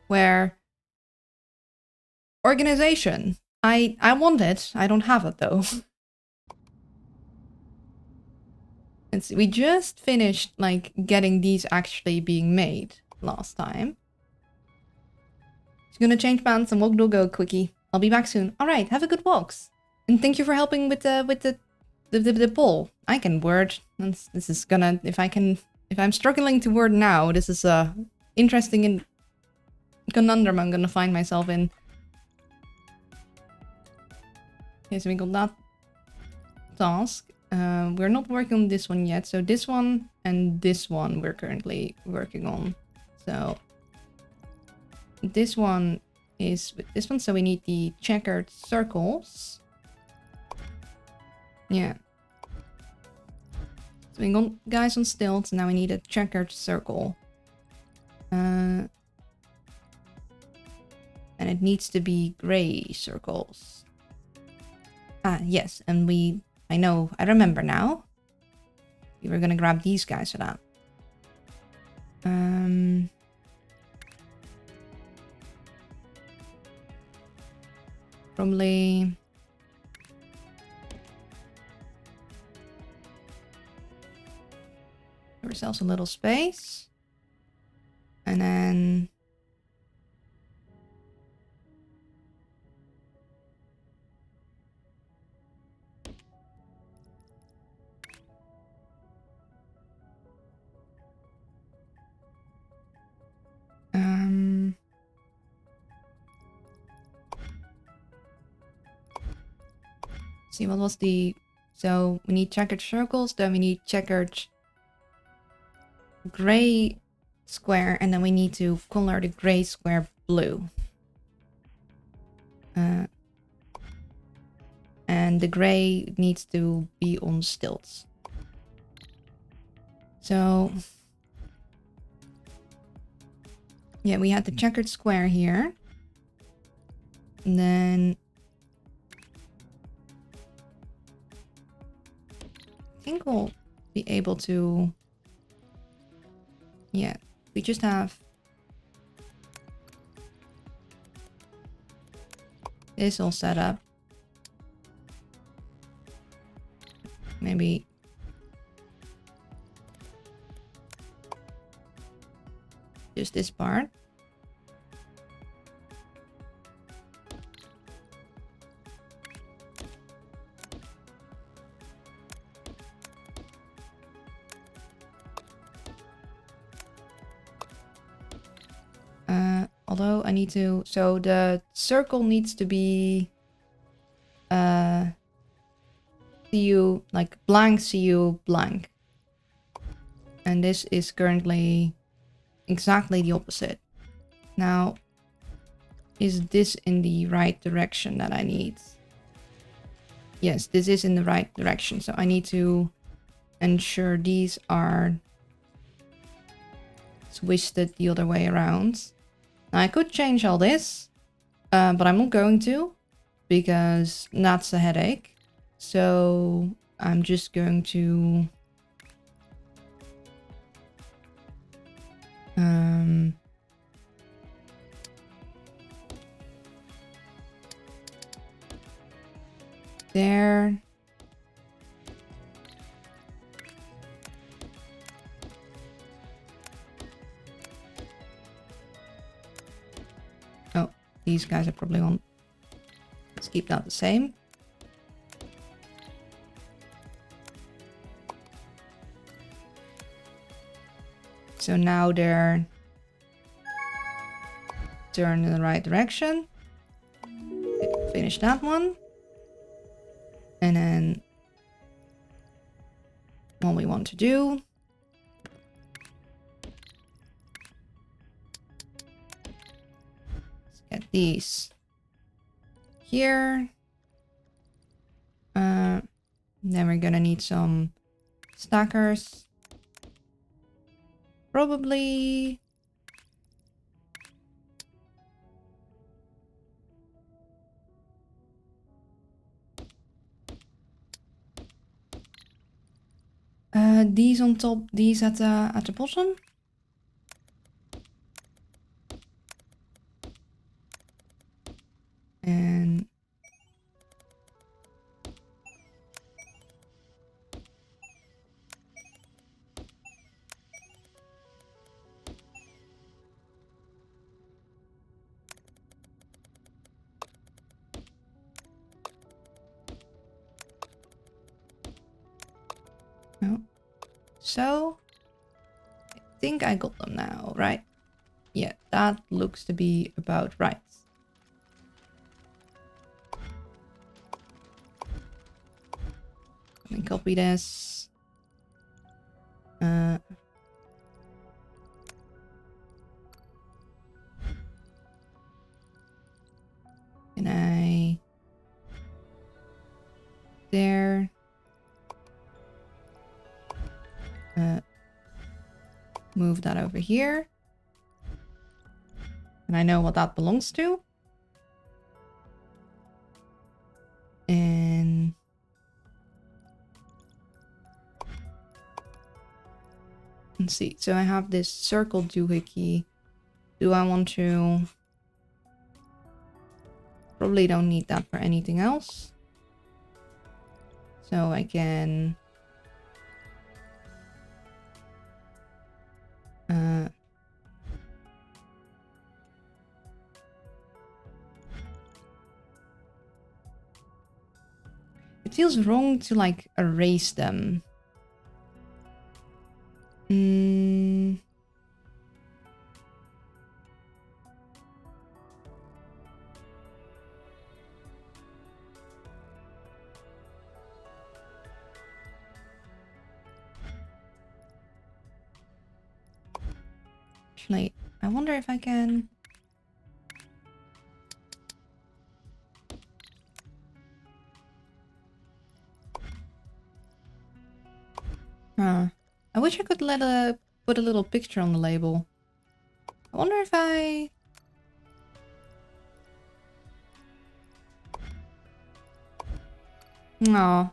where organization. I want it. I don't have it though. We just finished like getting these actually being made last time. Just gonna change pants and we'll go quickie. I'll be back soon. All right, have a good walks, and thank you for helping with the poll. I can word. This is gonna if I'm struggling to word now. This is a interesting conundrum I'm gonna find myself in. Okay, so we got that task. We're not working on this one yet, so this one and this one we're currently working on. So this one is with this one, so we need the checkered circles. Yeah. So we got guys on stilts, now we need a checkered circle. And it needs to be gray circles. Ah, yes, and I remember now. We were gonna grab these guys for that. Probably... give ourselves a little space. And then... see, what was the... So we need checkered circles, then we need checkered gray square, and then we need to color the gray square blue. And the gray needs to be on stilts. So... yeah, we had the checkered square here. And then... I think we'll be able to... yeah, we just have... this all set up. Maybe... just this part. Although I need to... so the circle needs to be... CU, like blank CU blank. And this is currently exactly the opposite. Now, is this in the right direction that I need? Yes, this is in the right direction. So I need to ensure these are twisted the other way around. Now, I could change all this, but I'm not going to, because that's a headache. So I'm just going to... there. Oh, these guys are probably on. Let's keep that the same. So now they're turned in the right direction. Finish that one. And then what we want to do, let's get these here. Then we're gonna need some stackers. Probably these on top, these at the bottom. so. I think I got them now, right? Yeah, that looks to be about right. Let me copy this. Can I... There. Move that over here. And I know what that belongs to. And... Let's see. So I have this circle doohickey. Do I want to... Probably don't need that for anything else. So I can... It feels wrong to like erase them. Actually, I wonder if I can... I wish I could put a little picture on the label. I wonder if I... No.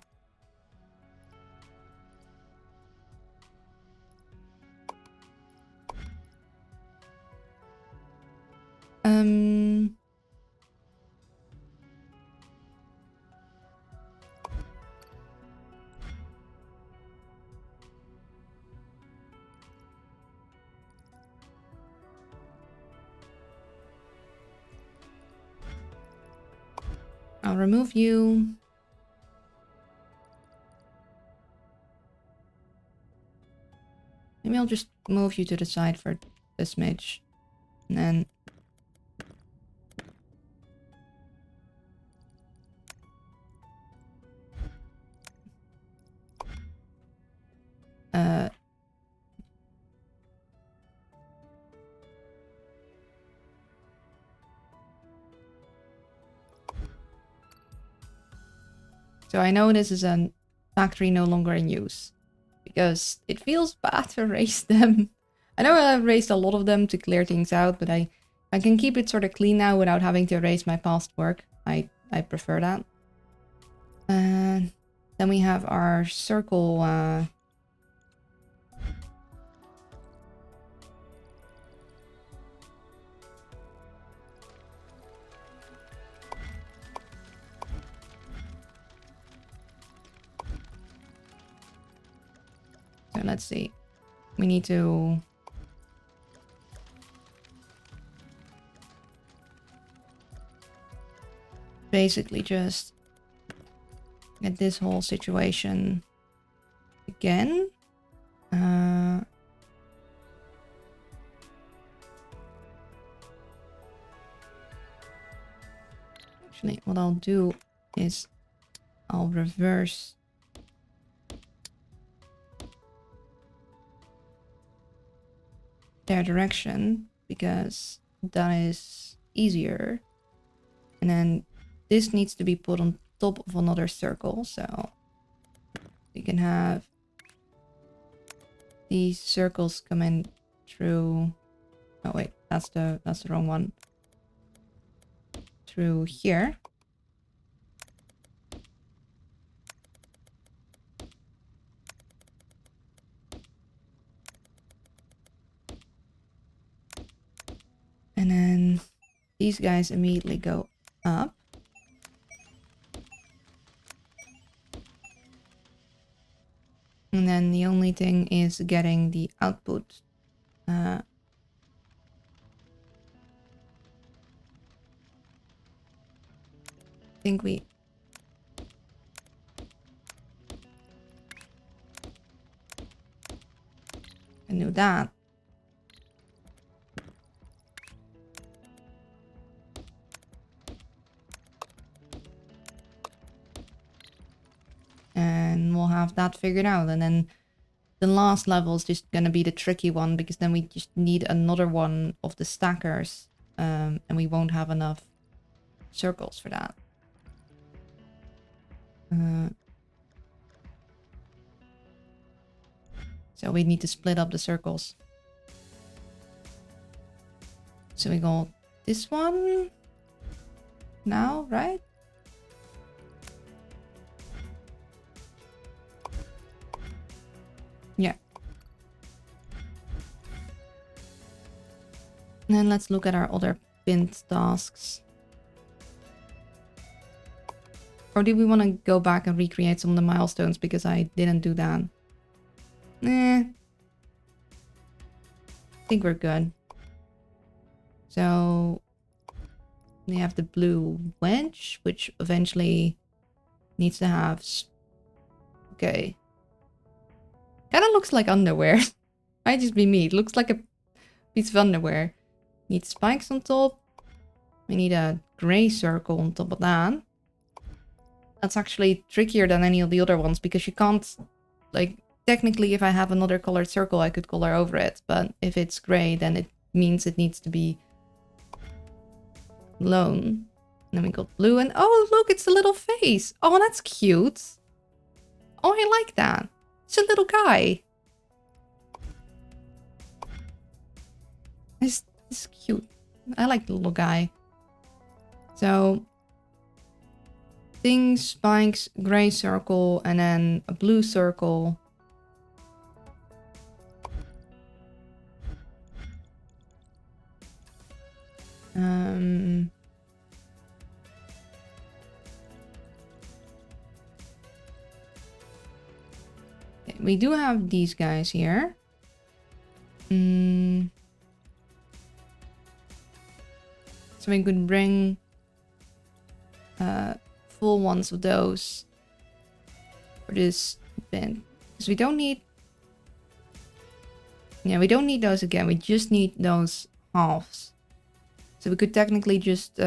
I'll remove you. Maybe I'll just move you to the side for a smidge. And then... So I know this is a factory no longer in use. Because it feels bad to erase them. I know I've erased a lot of them to clear things out, but I can keep it sort of clean now without having to erase my past work. I prefer that. And then we have our circle... So let's see. We need to... basically just get this whole situation again. Actually, what I'll do is I'll reverse their direction because that is easier. And then this needs to be put on top of another circle, so you can have these circles come in through... Oh wait, that's the wrong one. Through here. And then these guys immediately go up. And then the only thing is getting the output. I think we... do that. And we'll have that figured out. And then the last level is just going to be the tricky one, because then we just need another one of the stackers. And we won't have enough circles for that. So we need to split up the circles. So we go this one now, right? Yeah. And then let's look at our other pinned tasks. Or do we want to go back and recreate some of the milestones because I didn't do that? I think we're good. So we have the blue wedge, which eventually needs to have... Okay. Kind of looks like underwear. Might just be me. It looks like a piece of underwear. Need spikes on top. We need a gray circle on top of that. That's actually trickier than any of the other ones because you can't... Like, technically if I have another colored circle, I could color over it. But if it's gray, then it means it needs to be lone. And then we got blue and... Oh, look, it's a little face. Oh, that's cute. Oh, I like that. It's a little guy. It's cute. I like the little guy. So... things, spikes, gray circle, and then a blue circle. We do have these guys here. So we could bring full ones of those for this bin. Because we don't need... Yeah, we don't need those again. We just need those halves. So we could technically just...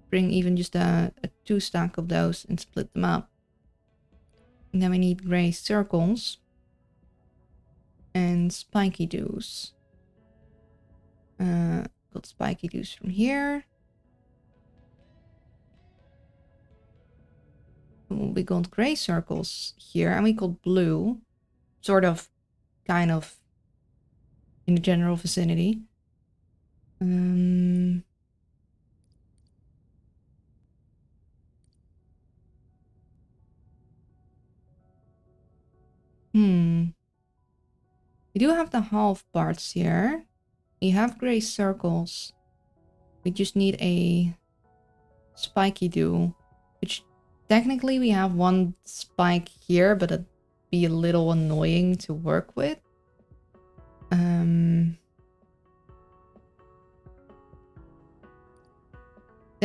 bring even just a 2 stack of those and split them up. And then we need gray circles. And spiky doos. Got spiky doos from here. We got gray circles here. And we got blue. Sort of, kind of, in the general vicinity. We do have the half parts here. We have gray circles. We just need a spiky do, which technically we have one spike here, but it'd be a little annoying to work with. Then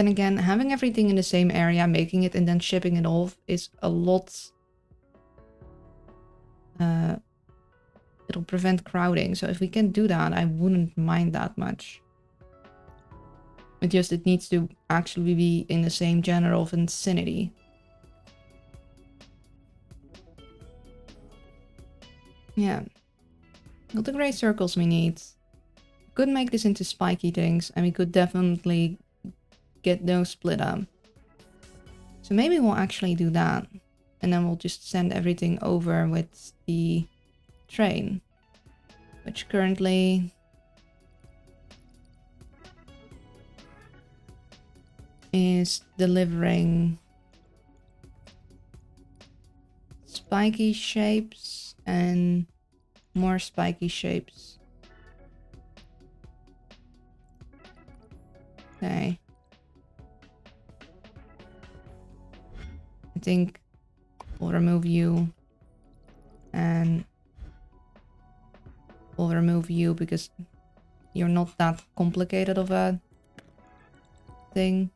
again, having everything in the same area, making it and then shipping it off is a lot... it'll prevent crowding, so if we can do that, I wouldn't mind that much. But just it needs to actually be in the same general vicinity. Yeah. Got the gray circles we need. Could make this into spiky things, and we could definitely get those split up. So maybe we'll actually do that. And then we'll just send everything over with the train, which currently is delivering spiky shapes and more spiky shapes. Okay. I think we'll remove you and we'll remove you because you're not that complicated of a thing.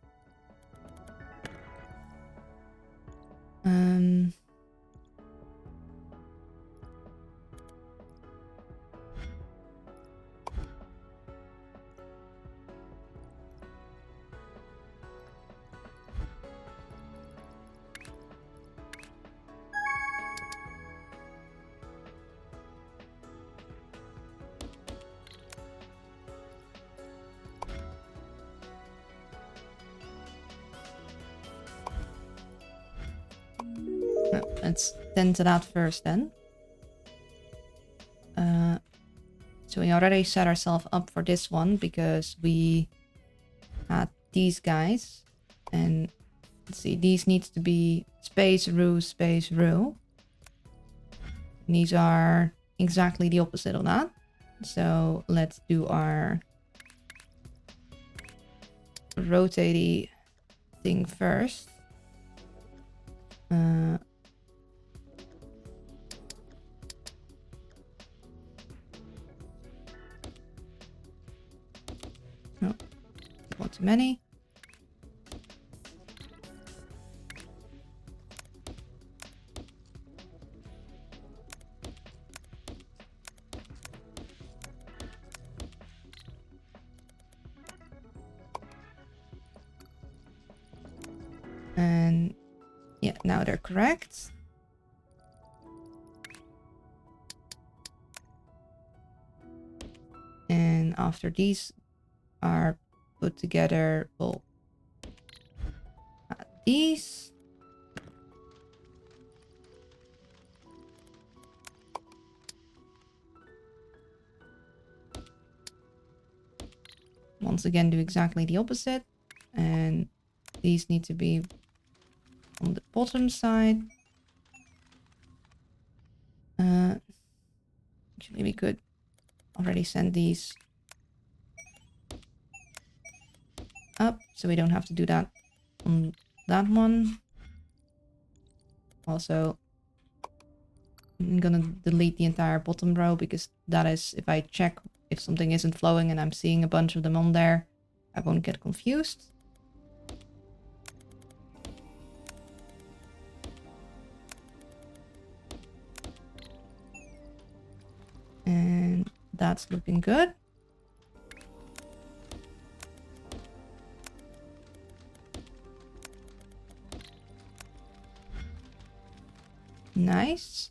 let's tend to that first then. So we already set ourselves up for this one because we had these guys. And let's see, these needs to be space, row, space, row. And these are exactly the opposite of that. So let's do our rotatey thing first. No, one too many. And yeah, now they're correct. And after these are put together, we'll add these. Once again, do exactly the opposite. And these need to be on the bottom side. Actually, we could already send these up, so we don't have to do that on that one. Also, I'm gonna delete the entire bottom row because that is, if I check if something isn't flowing and I'm seeing a bunch of them on there, I won't get confused. And that's looking good. Nice.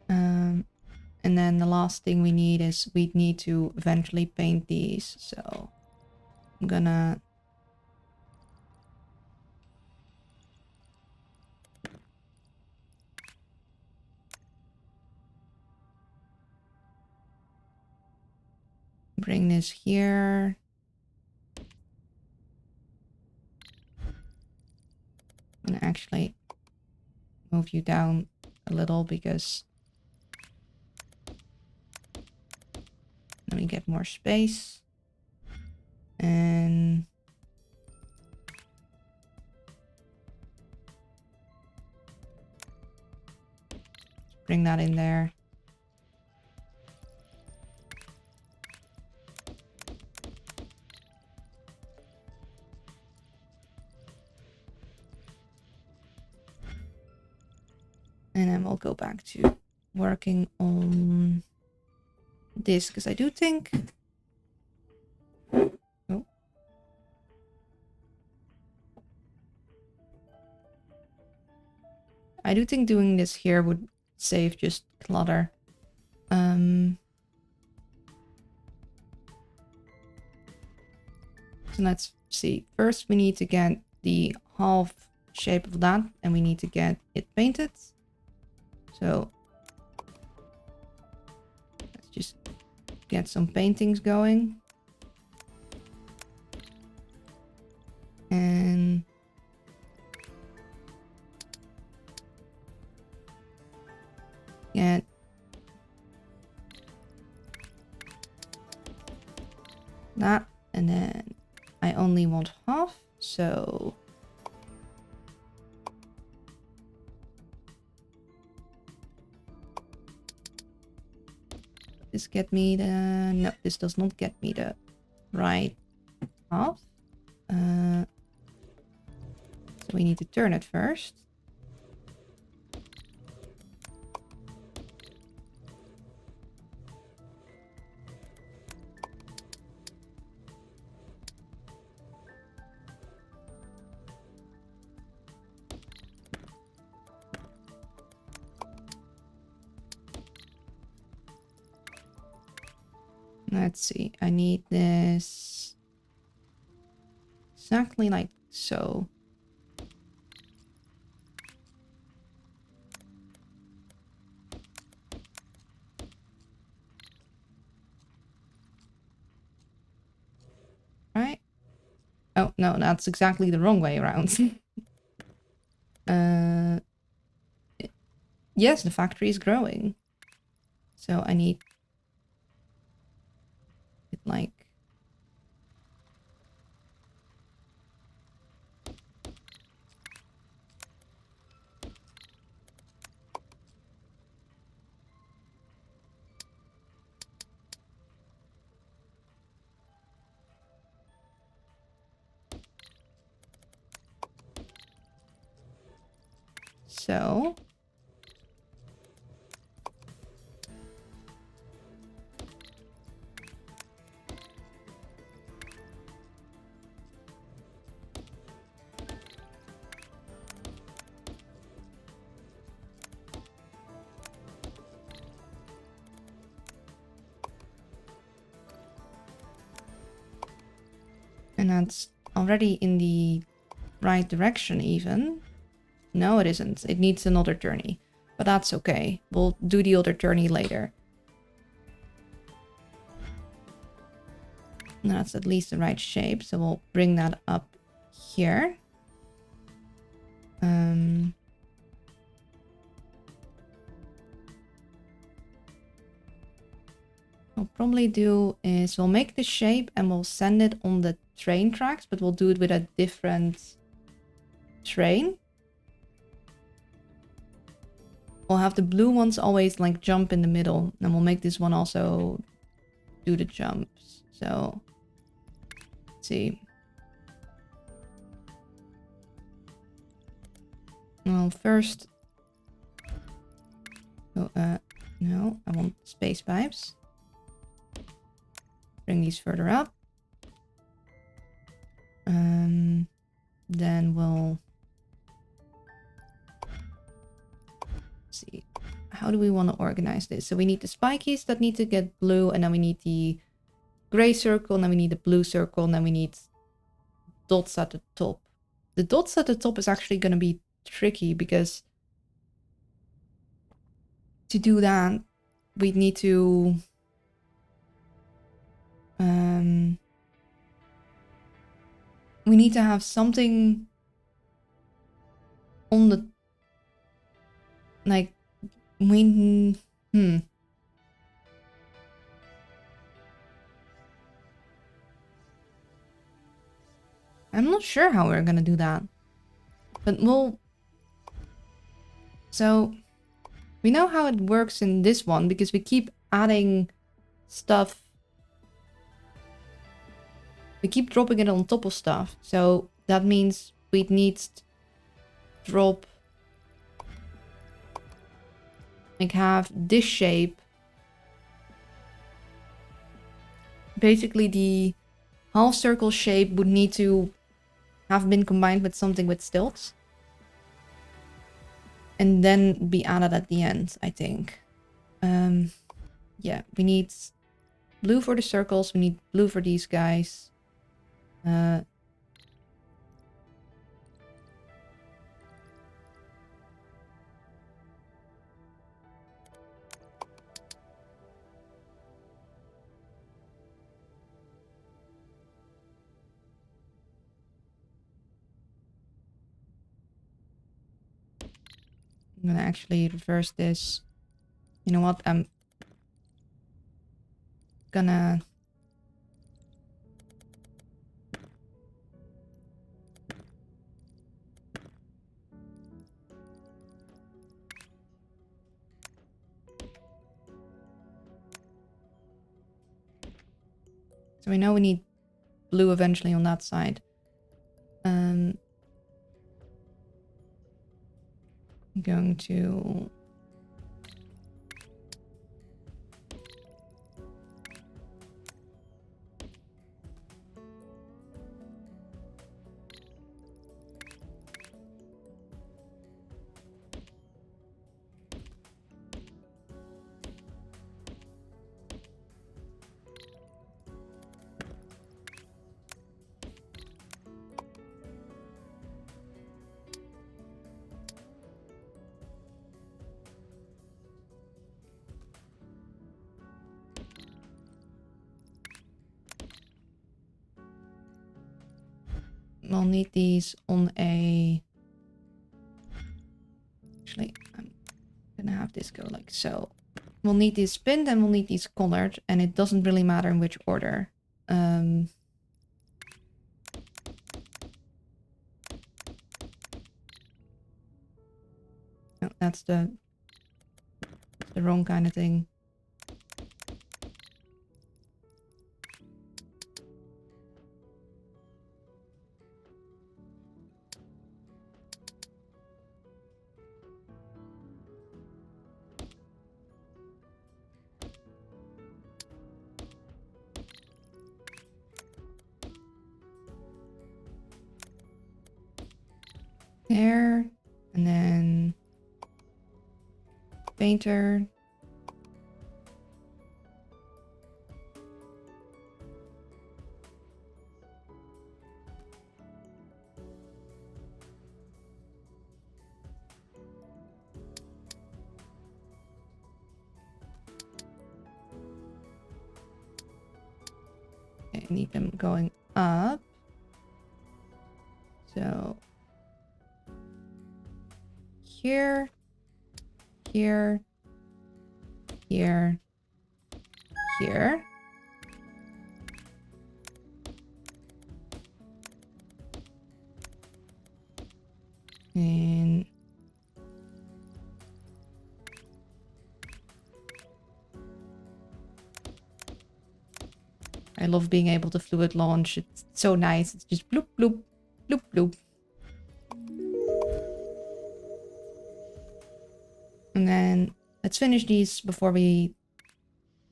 And then the last thing we need is we need to eventually paint these. So I'm gonna bring this here. I'm gonna actually move you down a little because then we get more space. And bring that in there. And then we'll go back to working on this because I do think... Oh. I do think doing this here would save just clutter. So let's see. First, we need to get the half shape of that, and we need to get it painted. So let's just get some paintings going. And get that, and then I only want half, so this get me the... No, this does not get me the right half. So we need to turn it first. Let's see. I need this exactly like so. Right? Oh, no, that's exactly the wrong way around. Yes, the factory is growing. So I need it like... So... And that's already in the right direction even. No, it isn't. It needs another journey. But that's okay. We'll do the other journey later. And that's at least the right shape. So we'll bring that up here. What we'll probably do is we'll make the shape and we'll send it on the train tracks, but we'll do it with a different train. We'll have the blue ones always like jump in the middle, and we'll make this one also do the jumps. So let's see. Well, first, oh, no, I want space pipes. Bring these further up. Then we'll see. How do we want to organize this? So we need the spikies that need to get blue, and then we need the gray circle, and then we need the blue circle, and then we need dots at the top. The dots at the top is actually going to be tricky because to do that, we need to we need to have something on the like we I'm not sure how we're gonna do that, but we'll... So we know how it works in this one because we keep adding stuff. We keep dropping it on top of stuff. So that means we'd need to drop... like have this shape. Basically the half circle shape would need to have been combined with something with stilts. And then be added at the end, I think. Yeah, we need blue for the circles. We need blue for these guys. I'm gonna actually reverse this. You know what? I'm gonna... So we know we need blue eventually on that side. I'm going to... We'll need these on a... Actually, I'm gonna have this go like so. We'll need these pinned and we'll need these colored, and it doesn't really matter in which order. Oh, that's the wrong kind of thing. There, and then painter. Okay, I need them going up. So here, here, here, here. And I love being able to fluid launch. It's so nice. It's just bloop, bloop, bloop, bloop. And then let's finish these before we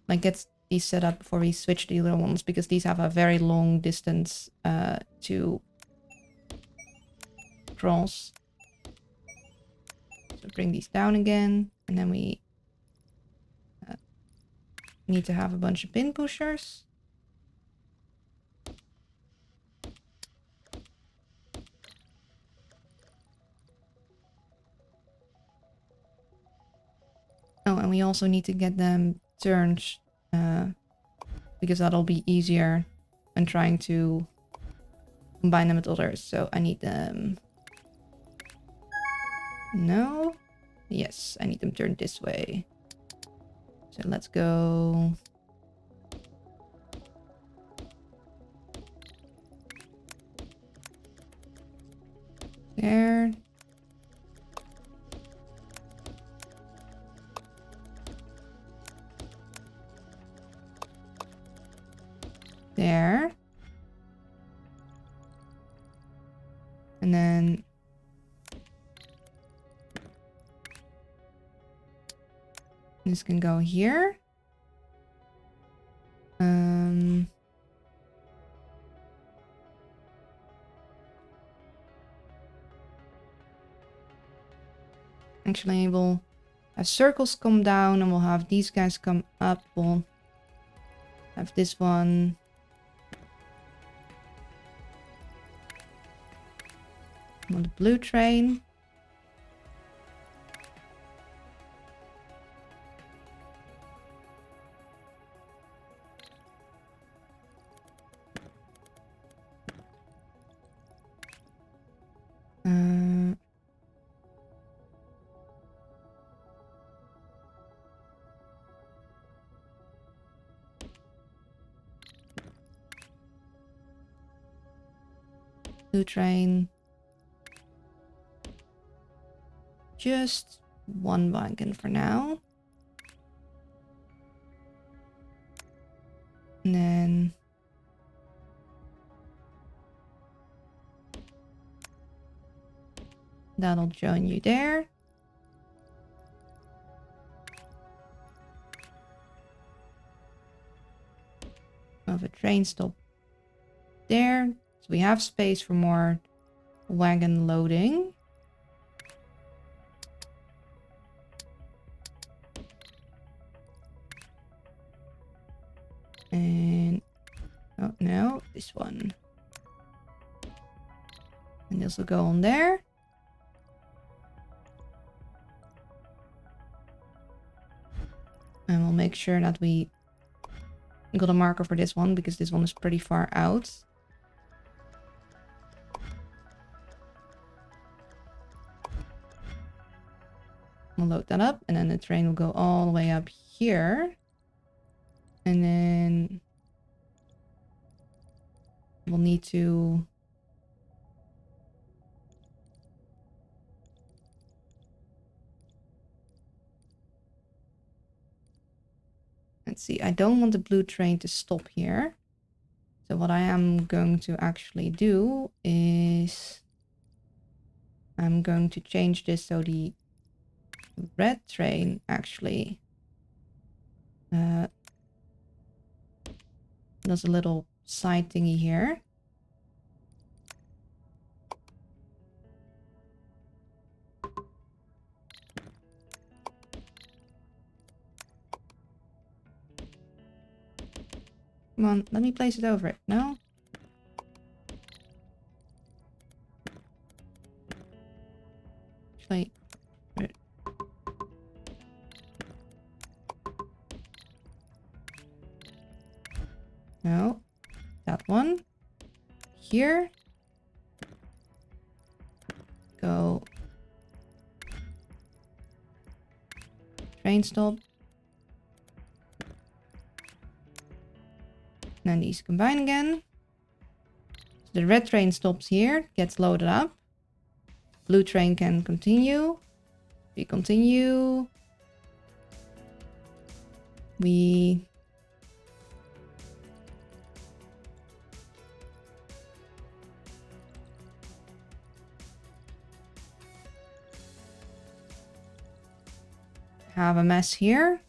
get these set up before we switch the little ones, because these have a very long distance to cross. So bring these down again, and then we need to have a bunch of pin pushers. Oh, and we also need to get them turned, because that'll be easier when trying to combine them with others. So I need them... No? Yes, I need them turned this way. So let's go... There. There. And then this can go here. Actually, we'll have circles come down and we'll have these guys come up. We'll have this one. On the blue train. Blue train. Just one wagon for now. And then that'll join you there. Of a train stop there. So we have space for more wagon loading. And oh no, this one. And this will go on there. And we'll make sure that we got a marker for this one, because this one is pretty far out. We'll load that up, and then the train will go all the way up here. And then we'll need to... Let's see, I don't want the blue train to stop here. So what I am going to actually do is... I'm going to change this so the red train actually does a little side thingy here. Come on, let me place it over it. No? Actually... No. That one. Here. Go. Train stop. Then these combine again. So the red train stops here, gets loaded up. Blue train can continue. We continue. We... have a mess here.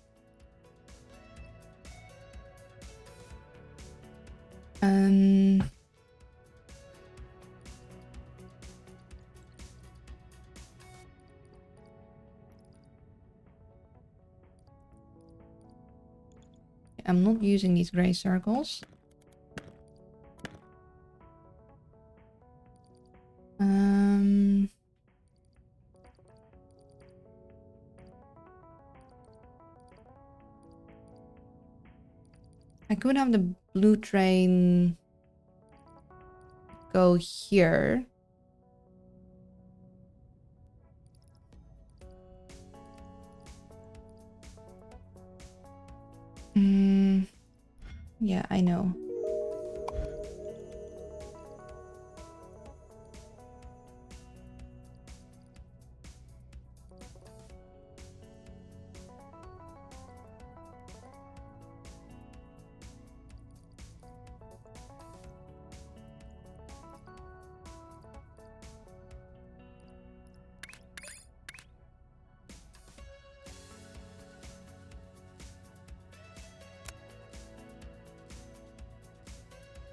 I'm not using these gray circles. I could have the blue train go here. Yeah, I know.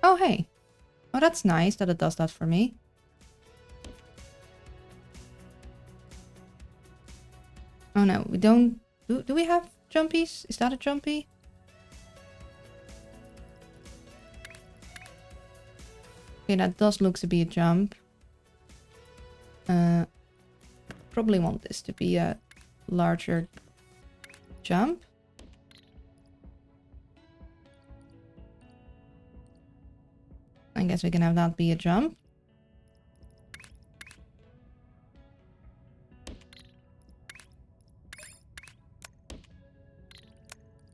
Oh, hey. Oh, that's nice that it does that for me. Oh, no. We don't... Do we have jumpies? Is that a jumpy? Okay, that does look to be a jump. Probably want this to be a larger jump. I guess we can have that be a jump.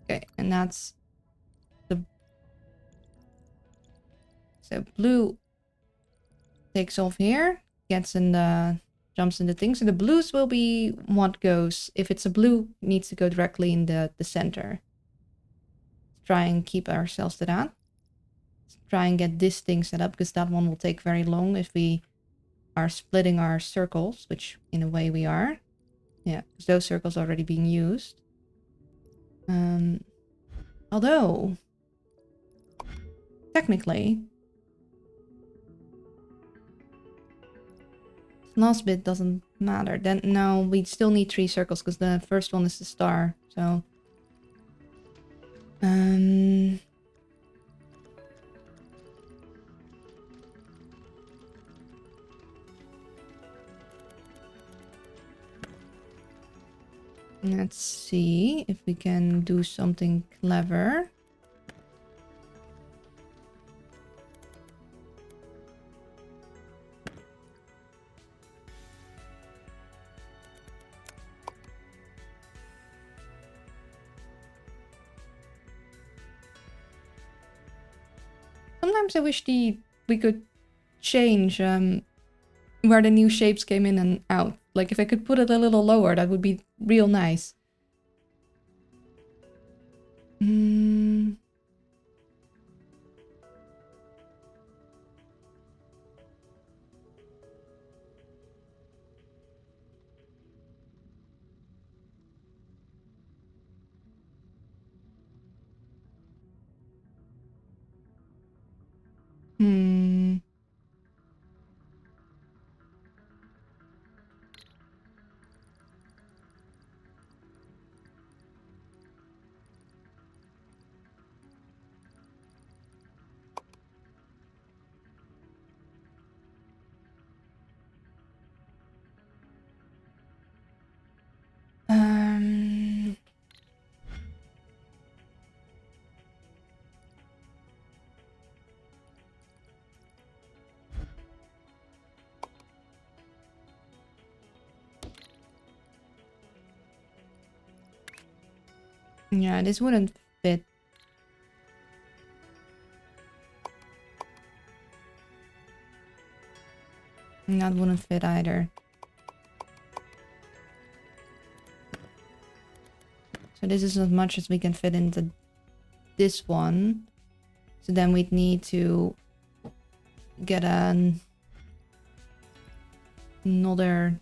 Okay, and that's the... So blue takes off here, gets in the... jumps in the thing. So the blues will be what goes... If it's a blue, it needs to go directly in the center. Let's try and keep ourselves to that. Try and get this thing set up, because that one will take very long if we are splitting our circles, which in a way we are. Yeah, because those circles are already being used. Although, technically, this last bit doesn't matter. Then now we still need 3 circles, because the first one is the star. So, let's see if we can do something clever. Sometimes I wish we could change where the new shapes came in and out. Like if I could put it a little lower, that would be real nice. Hmm. Hmm. Um. Yeah, this wouldn't fit. And that wouldn't fit either. So this is as much as we can fit into this one. So then we'd need to get another.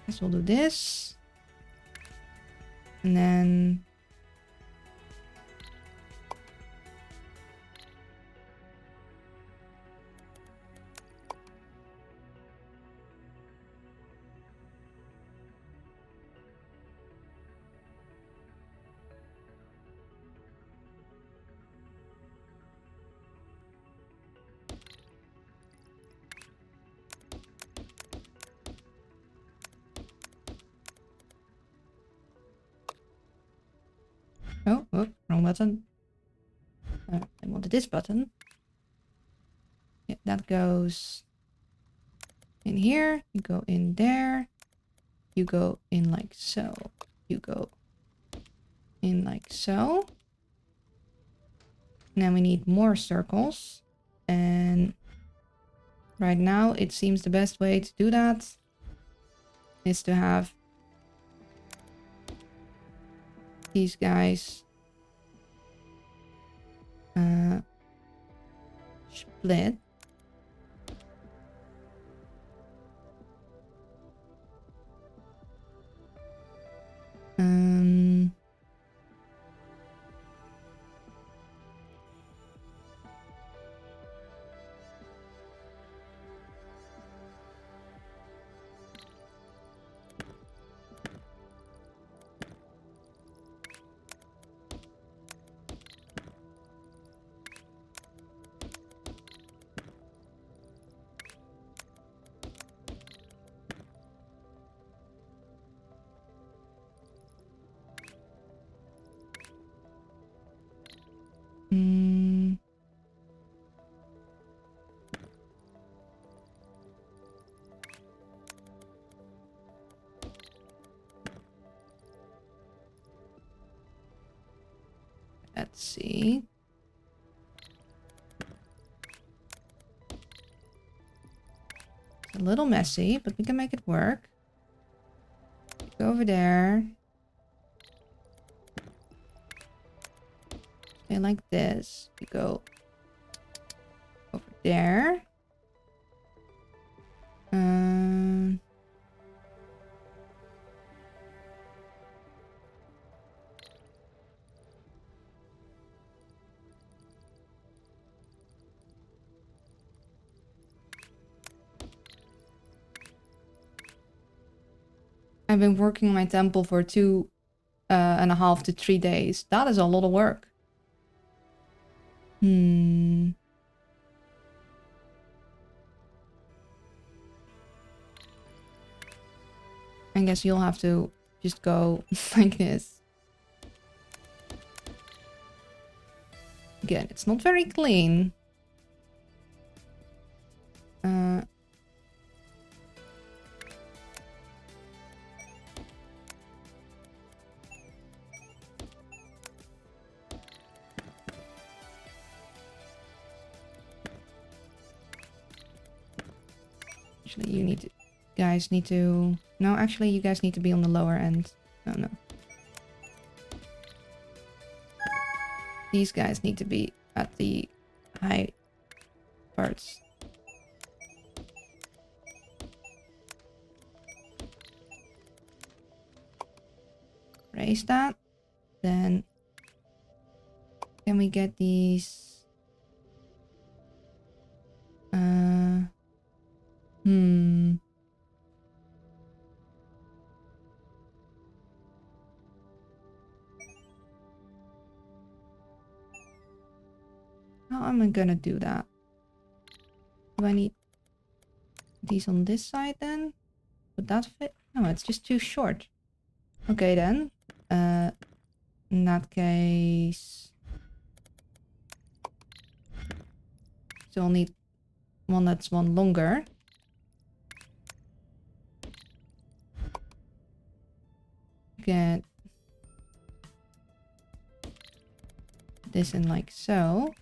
Guess we'll do this. And then oh, wrong button. I wanted this button. Yeah, that goes in here. You go in there. You go in like so. You go in like so. Now we need more circles. And right now it seems the best way to do that is to have these guys split. Let's see. It's a little messy, but we can make it work. Go over there. And like this. You go over there. I've been working on my temple for 2.5 to 3 days. That is a lot of work. I guess you'll have to just go like this. Again, it's not very clean. Actually, you need to... Guys need to... No, actually, you guys need to be on the lower end. Oh, no. These guys need to be at the high parts. Raise that. Then... Can we get these... How am I gonna do that? Do I need these on this side then? Would that fit? No, it's just too short. Okay then. In that case... So I'll need one that's one longer. Get this in like so.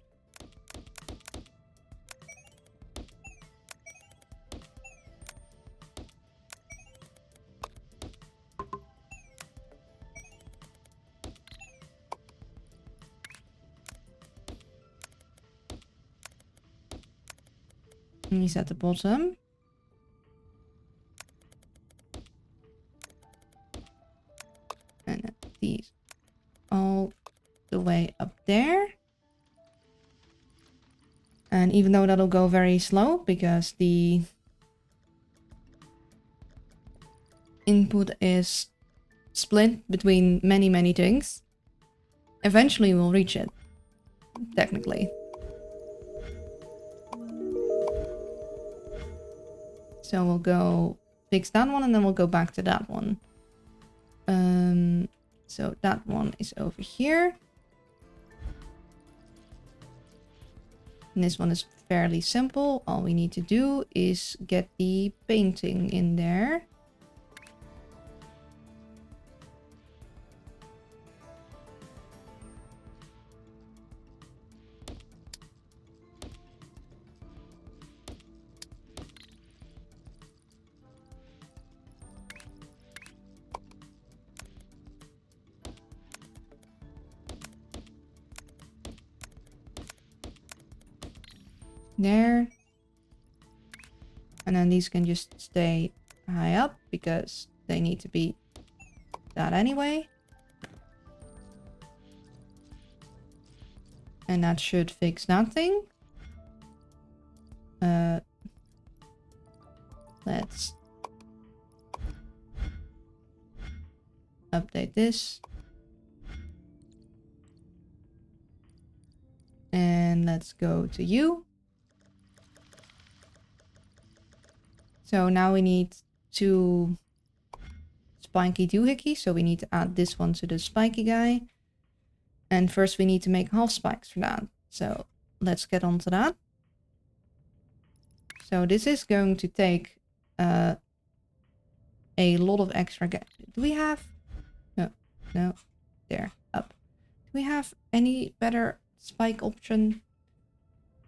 And he's at the bottom. And these all the way up there. And even though that'll go very slow because the input is split between many things, eventually we'll reach it, technically. So we'll go fix that one and then we'll go back to that one. So that one is over here. And this one is fairly simple. All we need to do is get the painting in there. There. And then these can just stay high up because they need to be that anyway. And that should fix that thing. Let's update this. And let's go to you. So now we need two spiky doohickeys. So we need to add this one to the spiky guy. And first we need to make half spikes for that. So let's get on to that. So this is going to take a lot of extra gas. Do we have... No. There. Up. Do we have any better spike option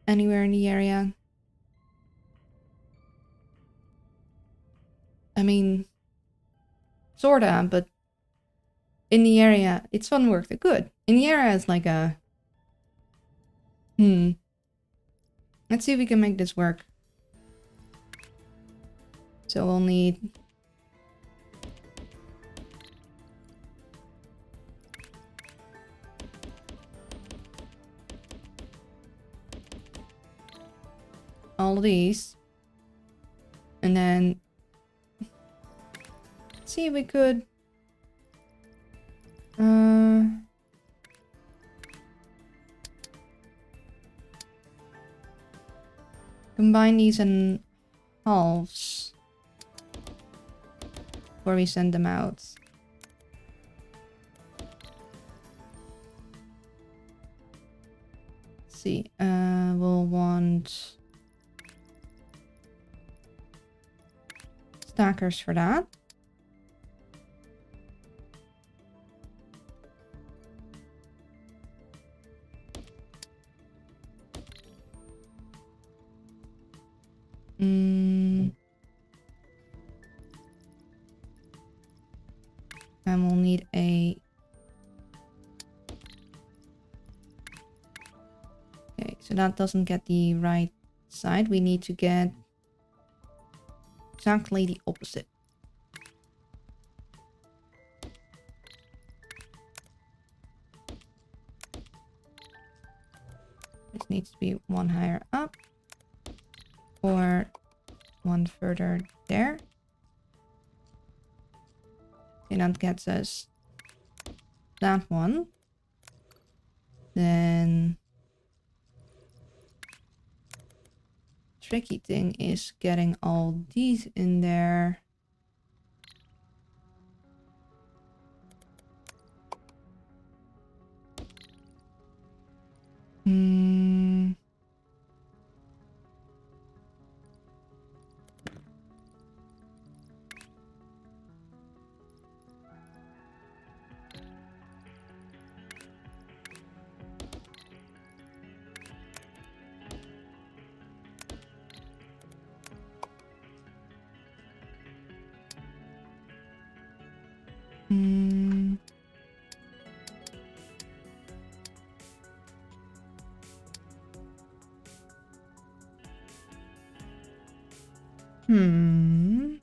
anywhere in the area? I mean, sorta, but in the area, it's fun work. They're good. In the area, it's like a... Let's see if we can make this work. So we'll need... all of these. And then... let's see if we could... combine these in halves before we send them out. Let's see, we'll want stackers for that. And we'll need a... Okay, so that doesn't get the right side. We need to get exactly the opposite. This needs to be one higher up. Or one further there. And that gets us that one. Then... tricky thing is getting all these in there. Hmm. Hmm. Hmm.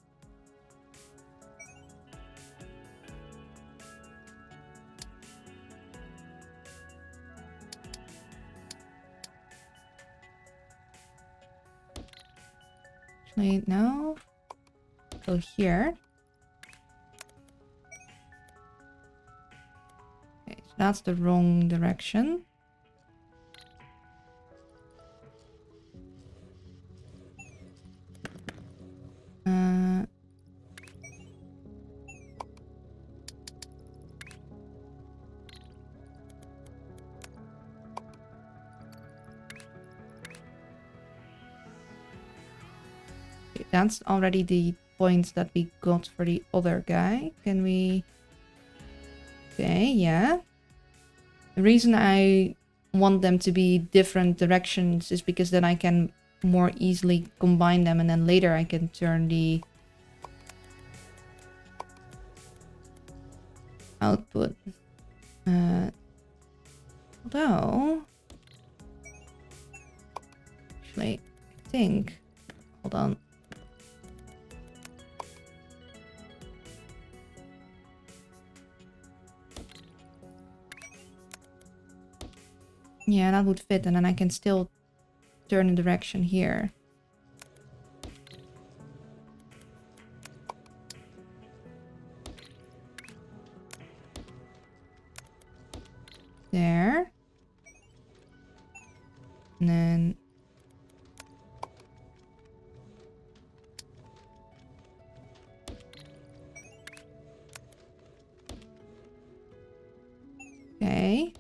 Actually, no. Go here. Okay, so that's the wrong direction. Okay, that's already the points that we got for the other guy. Can we... Okay, yeah. The reason I want them to be different directions is because then I can more easily combine them, and then later I can turn the output. Although... Actually, I think... Hold on. Yeah, that would fit, and then I can still turn the direction here. There. And then... Okay.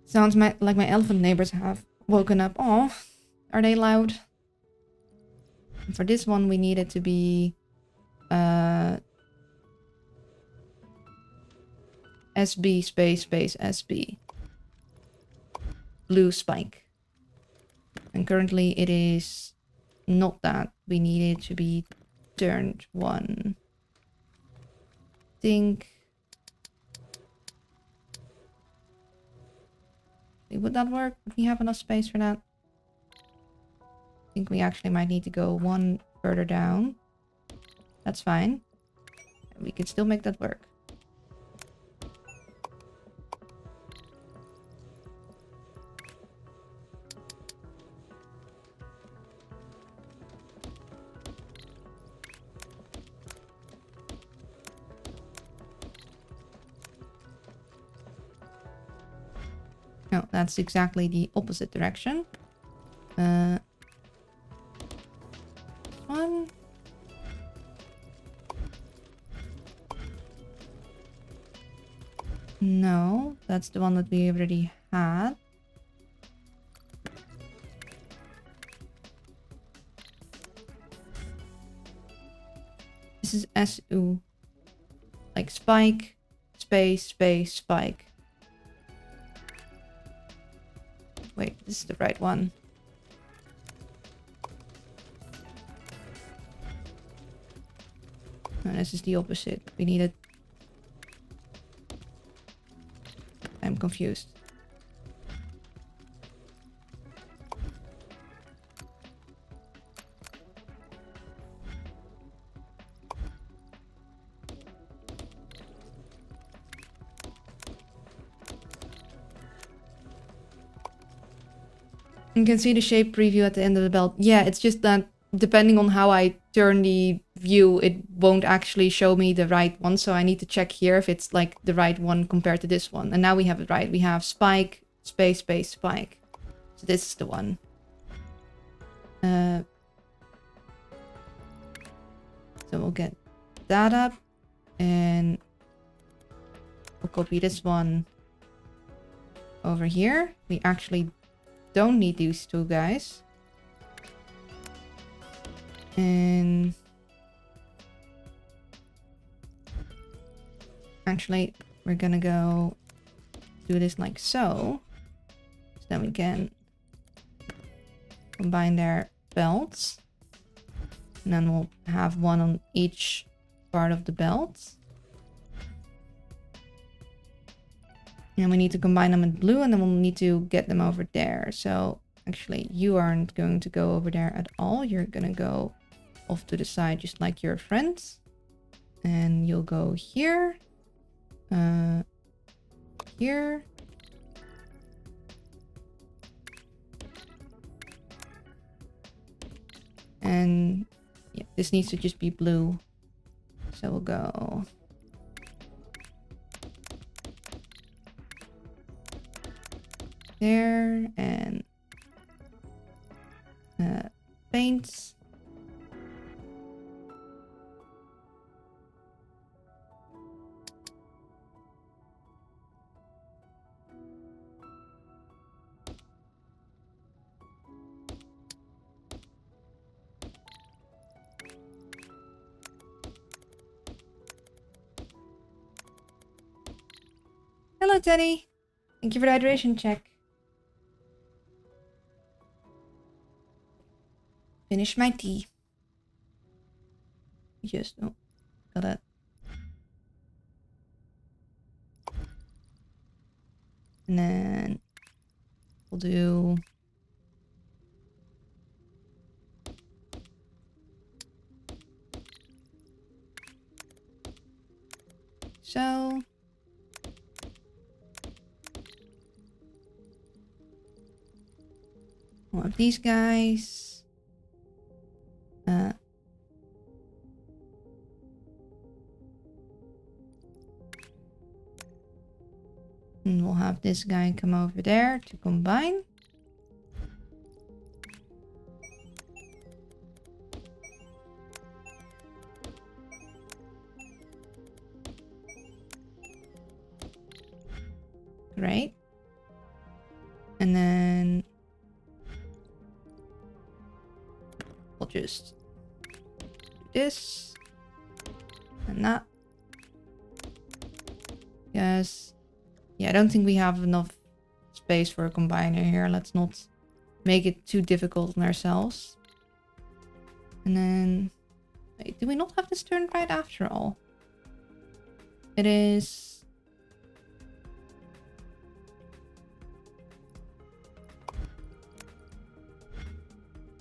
Sounds like my elephant neighbors have woken up. Oh, are they loud? And for this one, we need it to be SB space SB. Blue spike. And currently it is not that. We need it to be turned one. Think... Would that work? Would we have enough space for that? I think we actually might need to go one further down. That's fine. We can still make that work. No, that's exactly the opposite direction. One. No, that's the one that we already had. This is SU. Like spike, space, spike. Wait, this is the right one. No, this is the opposite. We need it. I'm confused. You can see the shape preview at the end of the belt. Yeah, it's just that depending on how I turn the view, it won't actually show me the right one. So I need to check here if it's like the right one compared to this one. And now we have it right. We have spike, space, space, spike. So this is the one. So we'll get that up and we'll copy this one over here. We actually don't need these two guys. And actually, we're gonna go do this like so. So then we can combine their belts. And then we'll have one on each part of the belt. And we need to combine them with blue, and then we'll need to get them over there. So actually, you aren't going to go over there at all. You're gonna go off to the side, just like your friends. And you'll go here. Here. And yeah, this needs to just be blue. So we'll go there and paints. Hello, Teddy. Thank you for the hydration check. Finish my tea. Just, oh, got it. And then we'll do so. One of these guys. And we'll have this guy come over there to combine. Great. And then we'll just do this and that. Yes. Yeah, I don't think we have enough space for a combiner here. Let's not make it too difficult on ourselves. And then... Wait, do we not have this turned right after all? It is...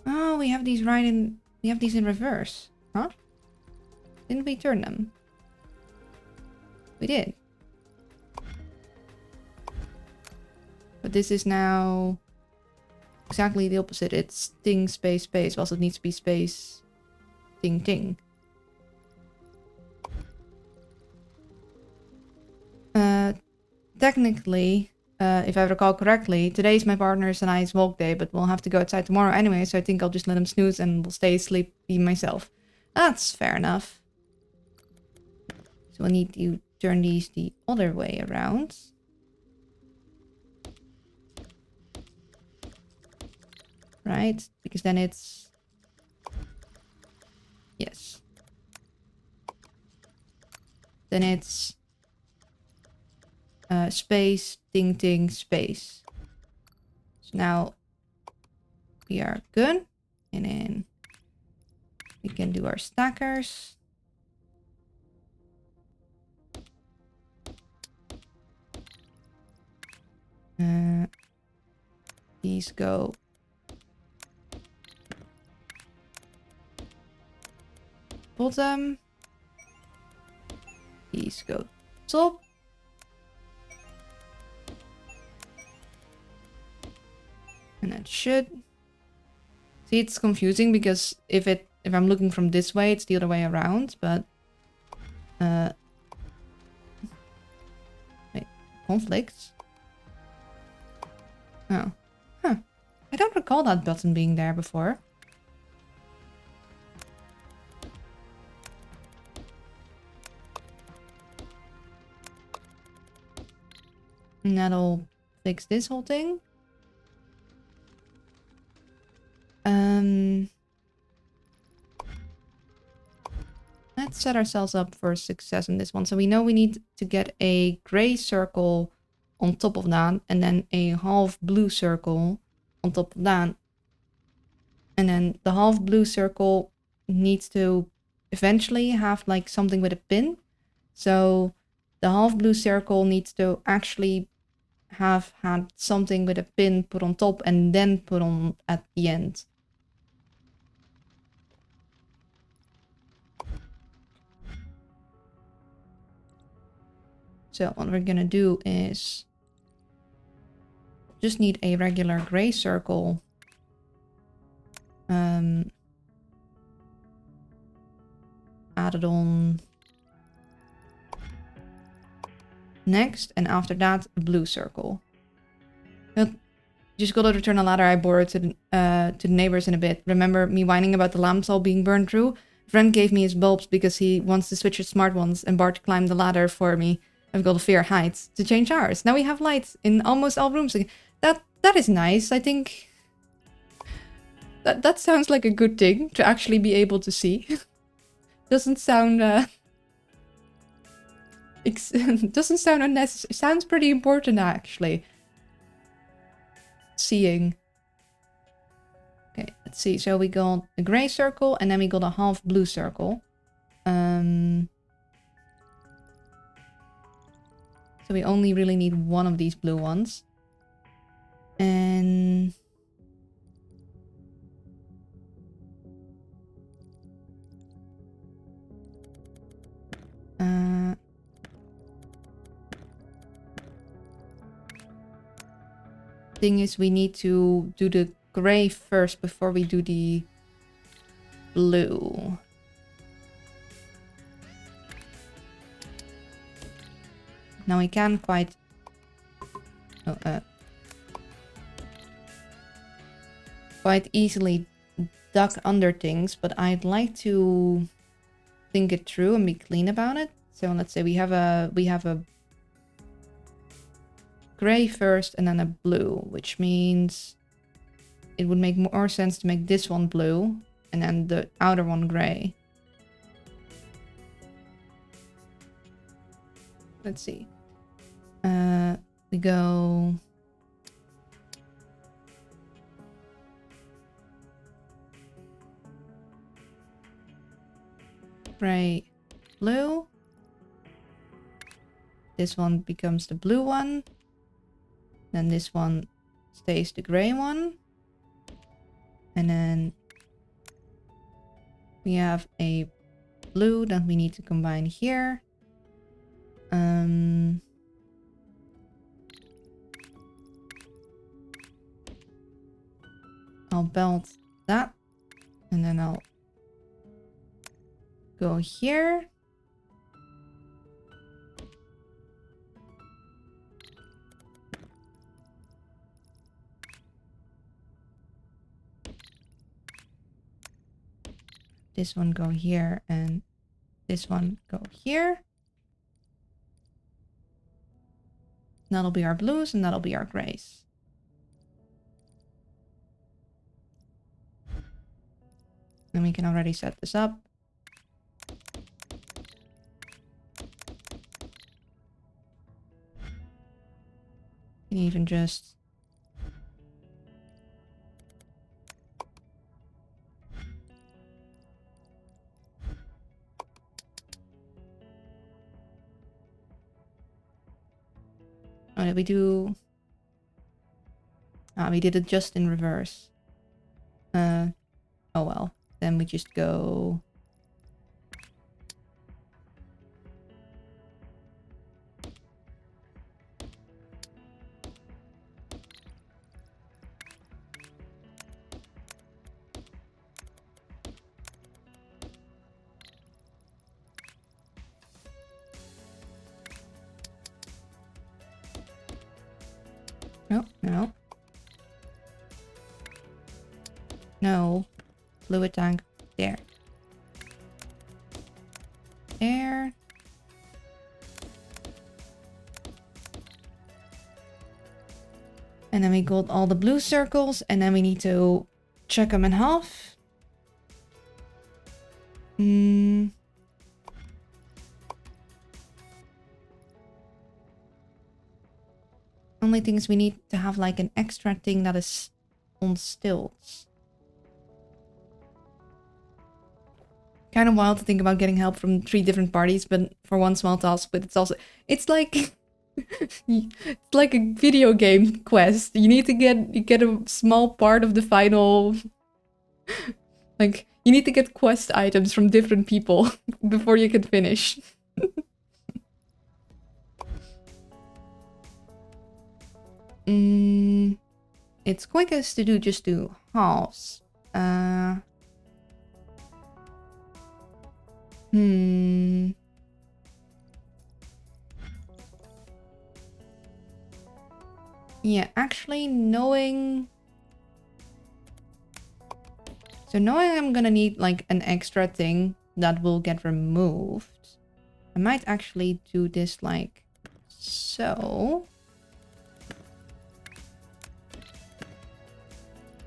Oh, we have these right in... We have these in reverse. Huh? Didn't we turn them? We did. But this is now exactly the opposite. It's ting, space, space. Also, it needs to be space, ting, ting. Technically, if I recall correctly, today's my partner's and I's walk day, but we'll have to go outside tomorrow anyway, so I think I'll just let him snooze and we'll stay asleep myself. That's fair enough. So we'll need to turn these the other way around. Right? Because then it's... Yes. Then it's... space, ting, ting, space. So now we are good. And then we can do our stackers. These go bottom. These go top. And that should... See, it's confusing because if I'm looking from this way, it's the other way around, but... Wait, conflicts? Oh. Huh. I don't recall that button being there before. And that'll fix this whole thing. Let's set ourselves up for success in this one. So we know we need to get a gray circle on top of that, and then a half blue circle on top of that. And then the half blue circle needs to eventually have like something with a pin. So the half blue circle needs to actually have had something with a pin put on top and then put on at the end. So what we're gonna do is just need a regular gray circle. Added on next, and after that, a blue circle. But just gotta return a ladder I borrowed to the neighbors in a bit. Remember me whining about the lamps all being burned through? Friend gave me his bulbs because he wants to switch his smart ones, and Bart climbed the ladder for me. I've got to fear heights to change ours. Now we have lights in almost all rooms again. That is nice. I think that sounds like a good thing to actually be able to see. Doesn't sound doesn't sound unnecessary. Sounds pretty important actually. Seeing. Okay, let's see. So we got a gray circle and then we got a half blue circle. So we only really need one of these blue ones. And... thing is, we need to do the gray first before we do the blue. Now we can quite... quite easily duck under things, but I'd like to think it through and be clean about it. So let's say we have a gray first and then a blue, which means it would make more sense to make this one blue and then the outer one gray. Let's see. We go... gray, blue. This one becomes the blue one. Then this one stays the gray one. And then we have a blue that we need to combine here. I'll belt that. And then I'll go here. This one go here and this one go here. That'll be our blues and that'll be our grays. And we can already set this up. You can even just... Oh, did we do... Ah, we did it just in reverse. Oh well. Then we just go... No, no. No. Fluid tank. There. There. And then we got all the blue circles, and then we need to check them in half. Only thing is we need to have like an extra thing that is on stilts. Kind of wild to think about getting help from 3 different parties, but for one small task, but it's like it's like a video game quest. You need to get a small part of the final, like you need to get quest items from different people before you can finish. It's quickest to do just do halves. Yeah, actually knowing... So knowing I'm gonna need like an extra thing that will get removed, I might actually do this like so.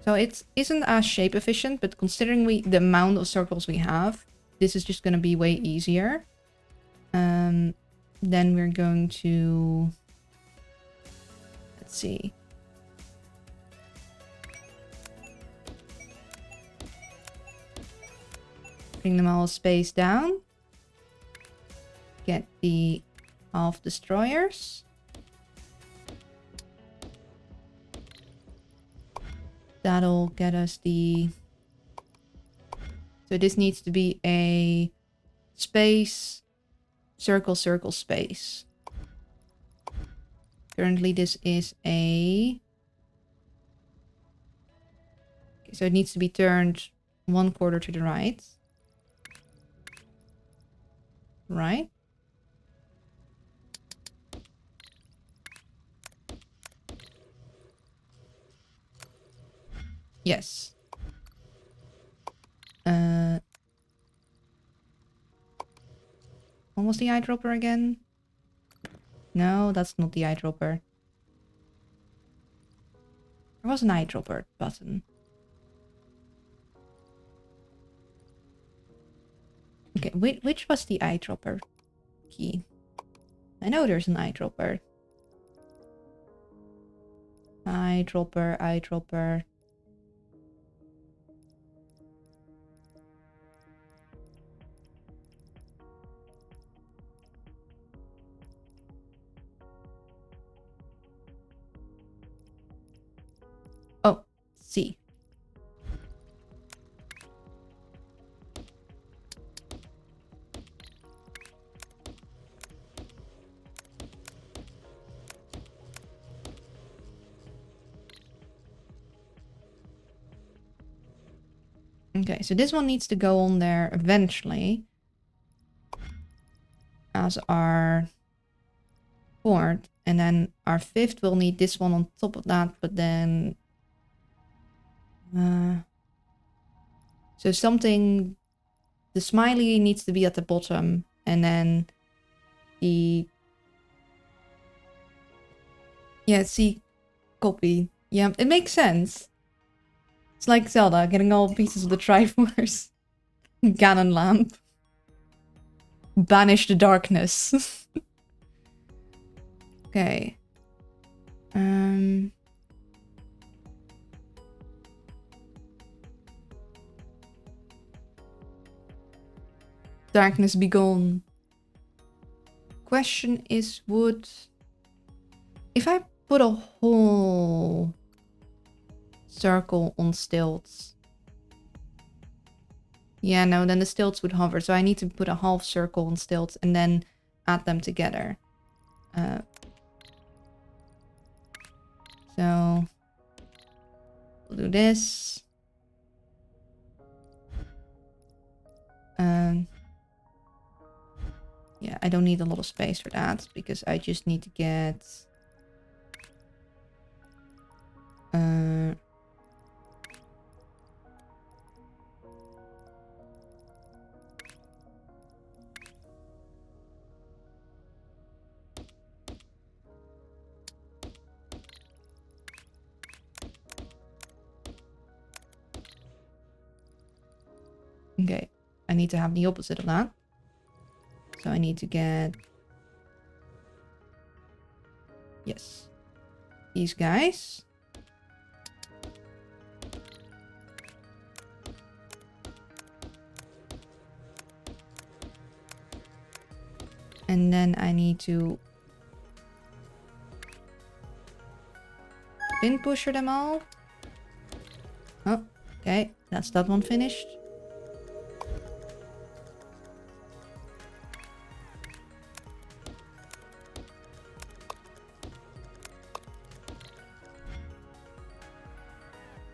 So it isn't as shape efficient, but considering the amount of circles we have, this is just gonna be way easier. Then we're going to... Let's see. Bring them all spaced down. Get the half destroyers. That'll get us the... So this needs to be a space, circle, circle, space. Currently this is a... Okay, so it needs to be turned 1/4 to the right. Right? Yes. What was the eyedropper again? No, that's not the eyedropper. There was an eyedropper button. Okay, which was the eyedropper key? I know there's an eyedropper. Eyedropper, eyedropper. Oh, C. Okay, so this one needs to go on there eventually. As our 4th. And then our 5th will need this one on top of that, but then... so something... The smiley needs to be at the bottom. And then the... Yeah, see, copy. Yeah, it makes sense. It's like Zelda, getting all pieces of the Triforce. Ganon lamp. Banish the darkness. Okay. Darkness be gone. Question is, would... If I put a hole... circle on stilts. Yeah, no, then the stilts would hover. So I need to put a half circle on stilts and then add them together. So we'll do this. Yeah, I don't need a lot of space for that because I just need to get... Okay, I need to have the opposite of that. So I need to get... Yes. These guys. And then I need to... pin pusher them all. Oh, okay. That's that one finished.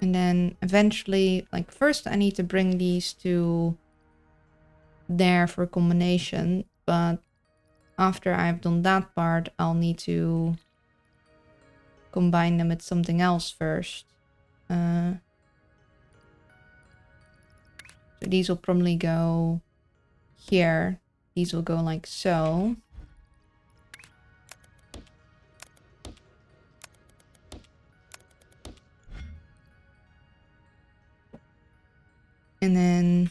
And then eventually, like first I need to bring these to there for a combination. But after I've done that part, I'll need to combine them with something else first. So these will probably go here. These will go like so. And then...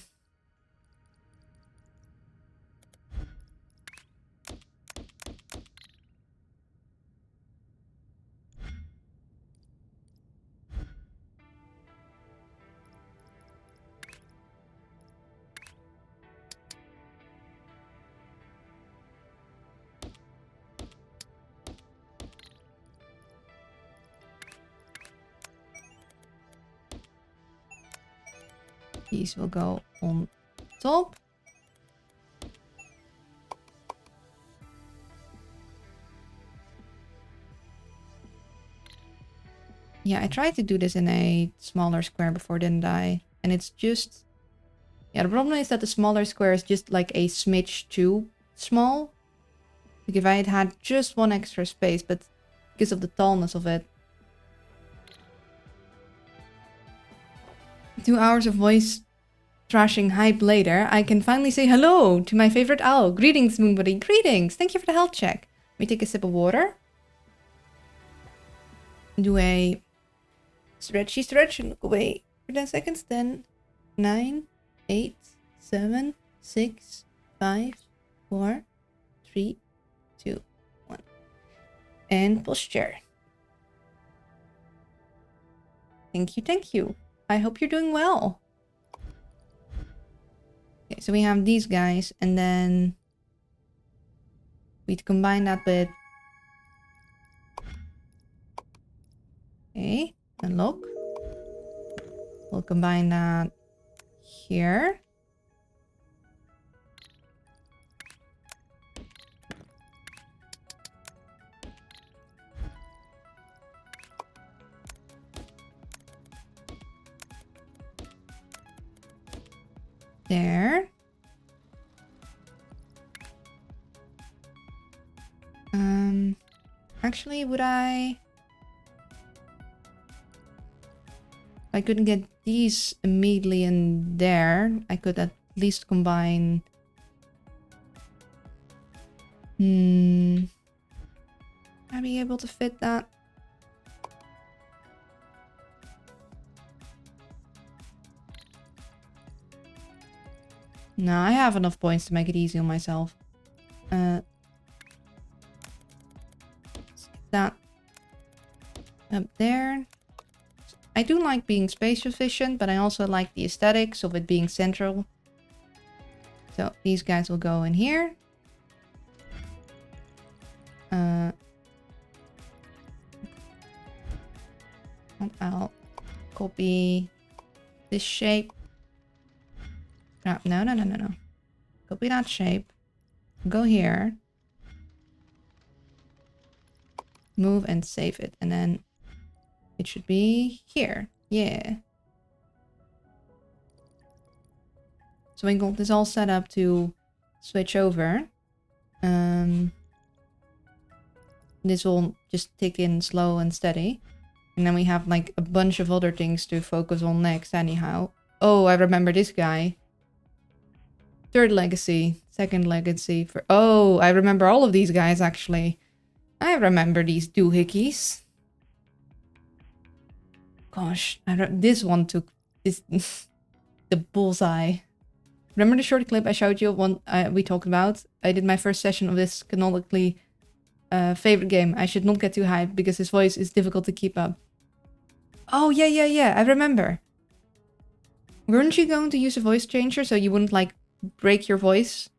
these will go on top. Yeah, I tried to do this in a smaller square before, didn't I? And it's just... Yeah, the problem is that the smaller square is just like a smidge too small. Like if I had had just one extra space, but because of the tallness of it. 2 hours of voice trashing hype later, I can finally say hello to my favorite owl. Greetings, Moonbuddy. Greetings. Thank you for the health check. Let me take a sip of water. Do a stretchy stretch and look away for 10 seconds. 10, 9, 8, 7, 6, 5, 4, 3, 2, 1. And posture. Thank you, thank you. I hope you're doing well. Okay, so we have these guys, and then we combine that with... Okay, and look. We'll combine that here. There. Actually, would I couldn't get these immediately in there. I could at least combine... I'd be able to fit that. No, I have enough points to make it easy on myself. That up there. I do like being space efficient, but I also like the aesthetics of it being central. So these guys will go in here. Not out. Copy this shape. No, no, no, no, no, no. Copy that shape. Go here. Move and save it. And then it should be here. Yeah. So we got this all set up to switch over. This will just tick in slow and steady. And then we have like a bunch of other things to focus on next anyhow. Oh, I remember this guy. Third legacy, second legacy. Oh, I remember all of these guys actually. I remember these doohickeys. Gosh, this one took this the bullseye. Remember the short clip I showed you? One we talked about. I did my first session of this canonically favorite game. I should not get too hyped because his voice is difficult to keep up. Oh yeah. I remember. Weren't you going to use a voice changer so you wouldn't like break your voice?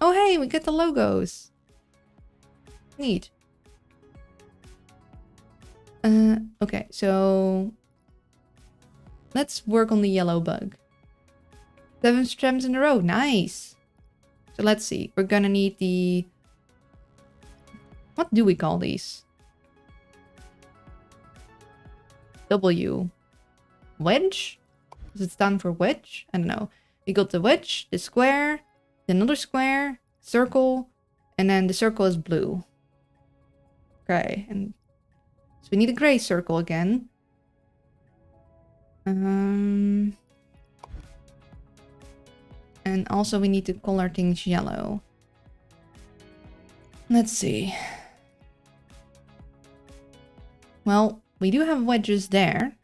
Oh hey, we get the logos. Neat. Okay, so let's work on the yellow bug. 7 stems in a row, nice. So let's see, we're gonna need the... What do we call these? W. Wedge? Does it stand for wedge? I don't know. We got the wedge, the square, another square, circle, and then the circle is blue. Okay, and so we need a gray circle again. And also we need to color things yellow. Let's see. Well, we do have wedges there.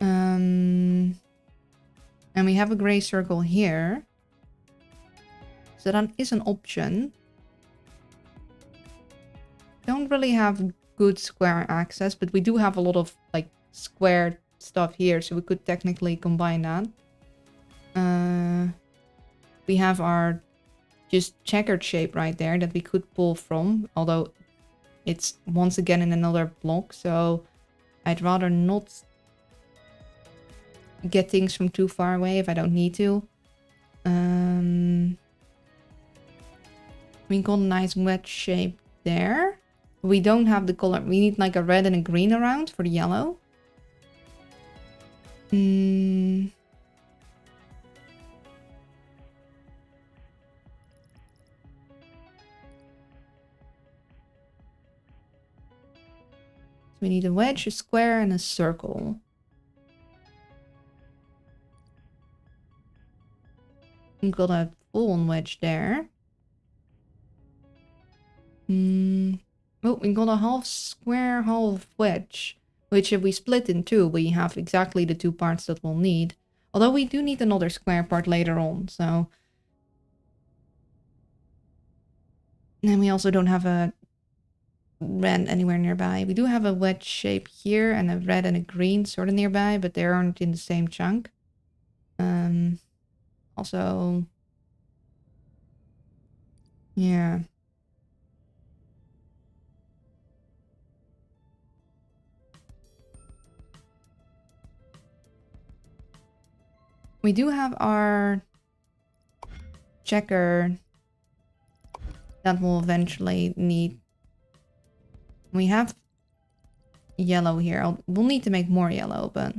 And we have a gray circle here. So that is an option. Don't really have good square access, but we do have a lot of like square stuff here, so we could technically combine that. We have our just checkered shape right there that we could pull from, although it's once again in another block, so I'd rather not get things from too far away if I don't need to. We got a nice wedge shape there. We don't have the color. We need like a red and a green around for the yellow. We need a wedge, a square, and a circle. We got a full-on wedge there. Oh, we got a half square, half wedge. Which if we split in two, we have exactly the 2 parts that we'll need. Although we do need another square part later on, so... And then we also don't have a red anywhere nearby. We do have a wedge shape here and a red and a green sort of nearby, but they aren't in the same chunk. Also... Yeah. We do have our checker that we'll eventually need. We have yellow here. We'll need to make more yellow, but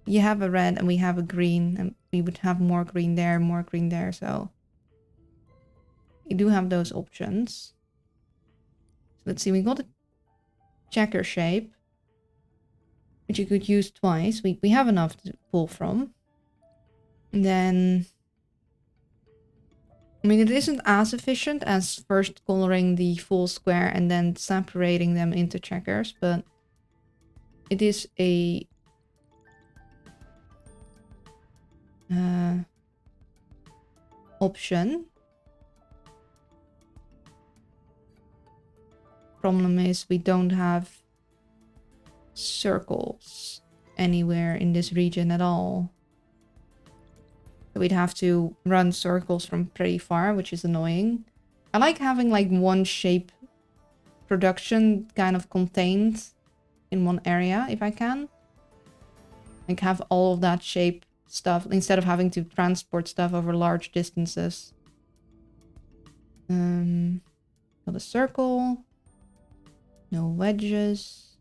you have a red and we have a green, and we would have more green there, so we do have those options. So let's see, we got a checker shape, which you could use twice. We have enough to pull from. And then, I mean, it isn't as efficient as first coloring the full square and then separating them into checkers, but it is a option. Problem is we don't have circles anywhere in this region at all. We'd have to run circles from pretty far, which is annoying. I like having like one shape production kind of contained in one area if I can. Like have all of that shape stuff instead of having to transport stuff over large distances. Got a circle. No wedges.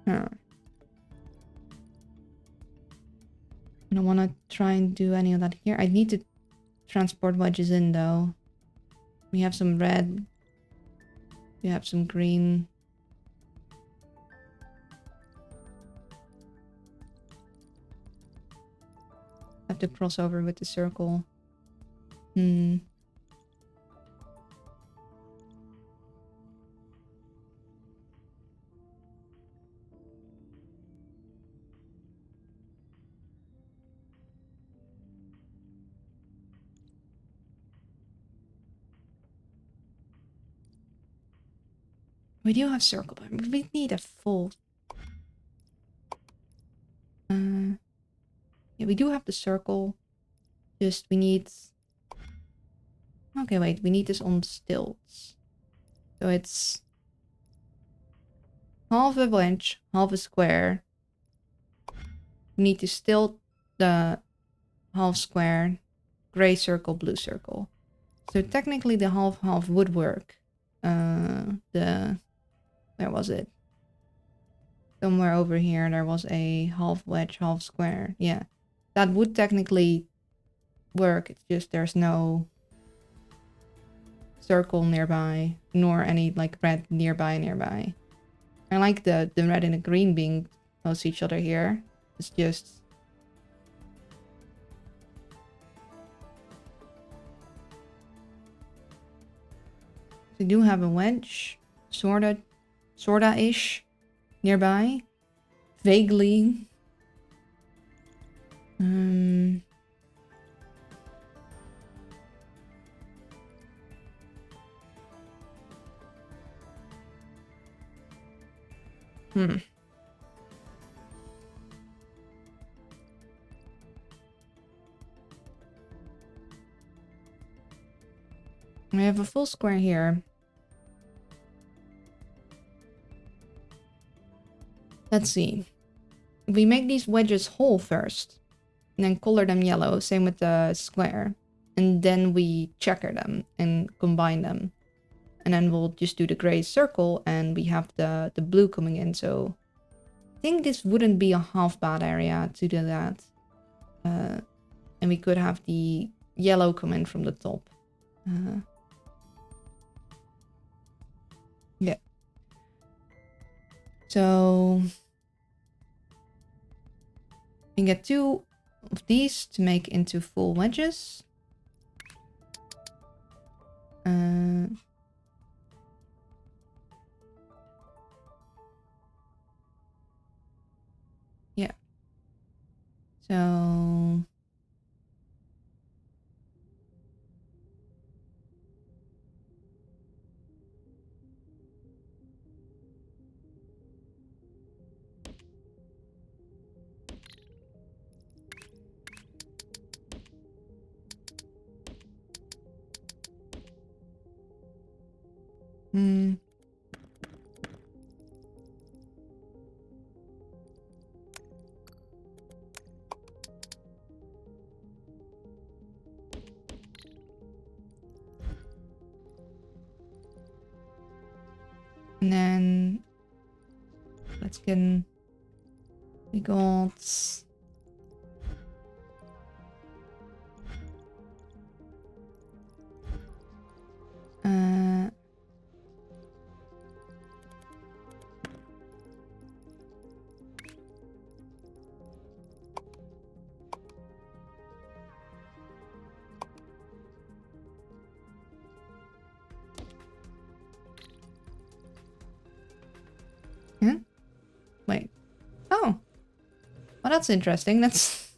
Huh. I don't want to try and do any of that here. I need to transport wedges in though. We have some red. We have some green. Have to cross over with the circle. We do have circle, but we need a full... yeah, we do have the circle. Just, we need... Okay, wait, we need this on stilts. So it's... half a wedge, half a square. We need to stilt the half square, gray circle, blue circle. So technically the half would work. Where was it? Somewhere over here there was a half wedge, half square. Yeah, that would technically work. It's just there's no circle nearby, nor any like red nearby. I like the red and the green being close to each other here. It's just... we do have a wedge, sorta-ish, nearby. Vaguely. We have a full square here. Let's see. If we make these wedges whole first, and then color them yellow, same with the square, and then we checker them and combine them. And then we'll just do the gray circle, and we have the blue coming in, so... I think this wouldn't be a half bad area to do that. And we could have the yellow come in from the top. Yeah. So... we can get 2 of these to make into full wedges. Yeah. So... and then let's get in. We got wait. Oh. Well, that's interesting. That's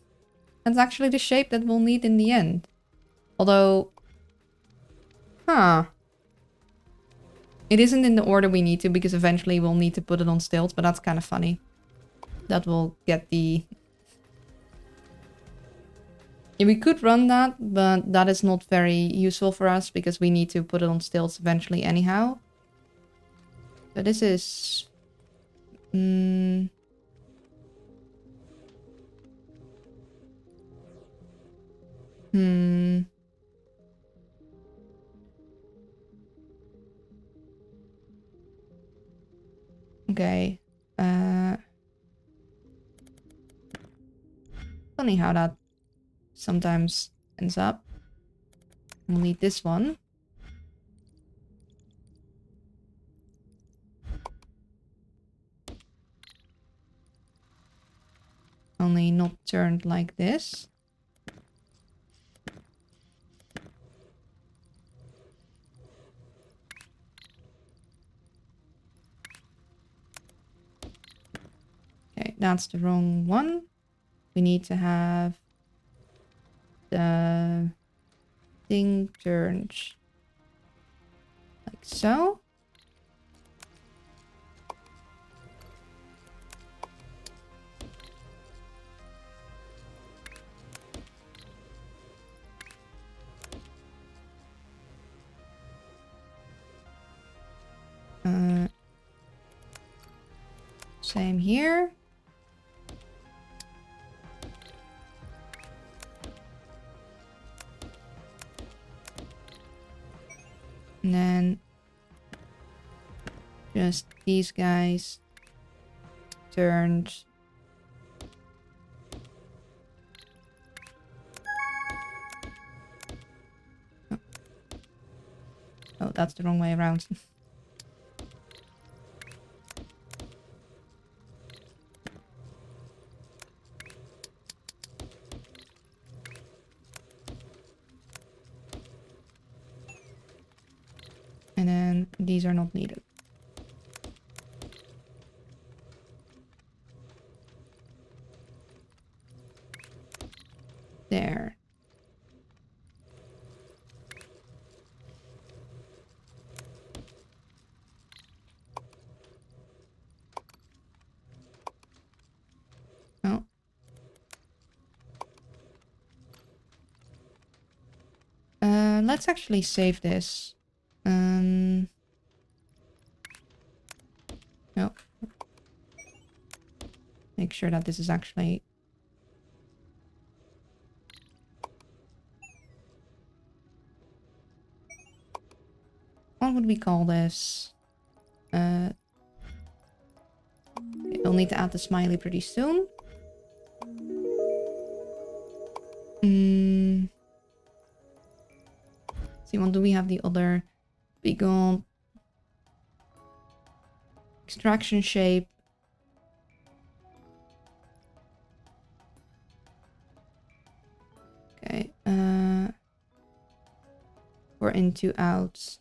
actually the shape that we'll need in the end. Although... huh. It isn't in the order we need to, because eventually we'll need to put it on stilts, but that's kind of funny. That will get the... yeah, we could run that, but that is not very useful for us, because we need to put it on stilts eventually anyhow. So this is... Mm, hmm. Okay. Funny how that sometimes ends up. We'll need this one. Only not turned like this. Okay, that's the wrong one. We need to have the thing turned like so. Same here. And then just these guys turned. Oh, that's the wrong way around. And then these are not needed. There. Oh. Let's actually save this. No. Make sure that this is actually... What would we call this? We'll need to add the smiley pretty soon. See, what do we have the other big on extraction shape? Okay, we're into outs.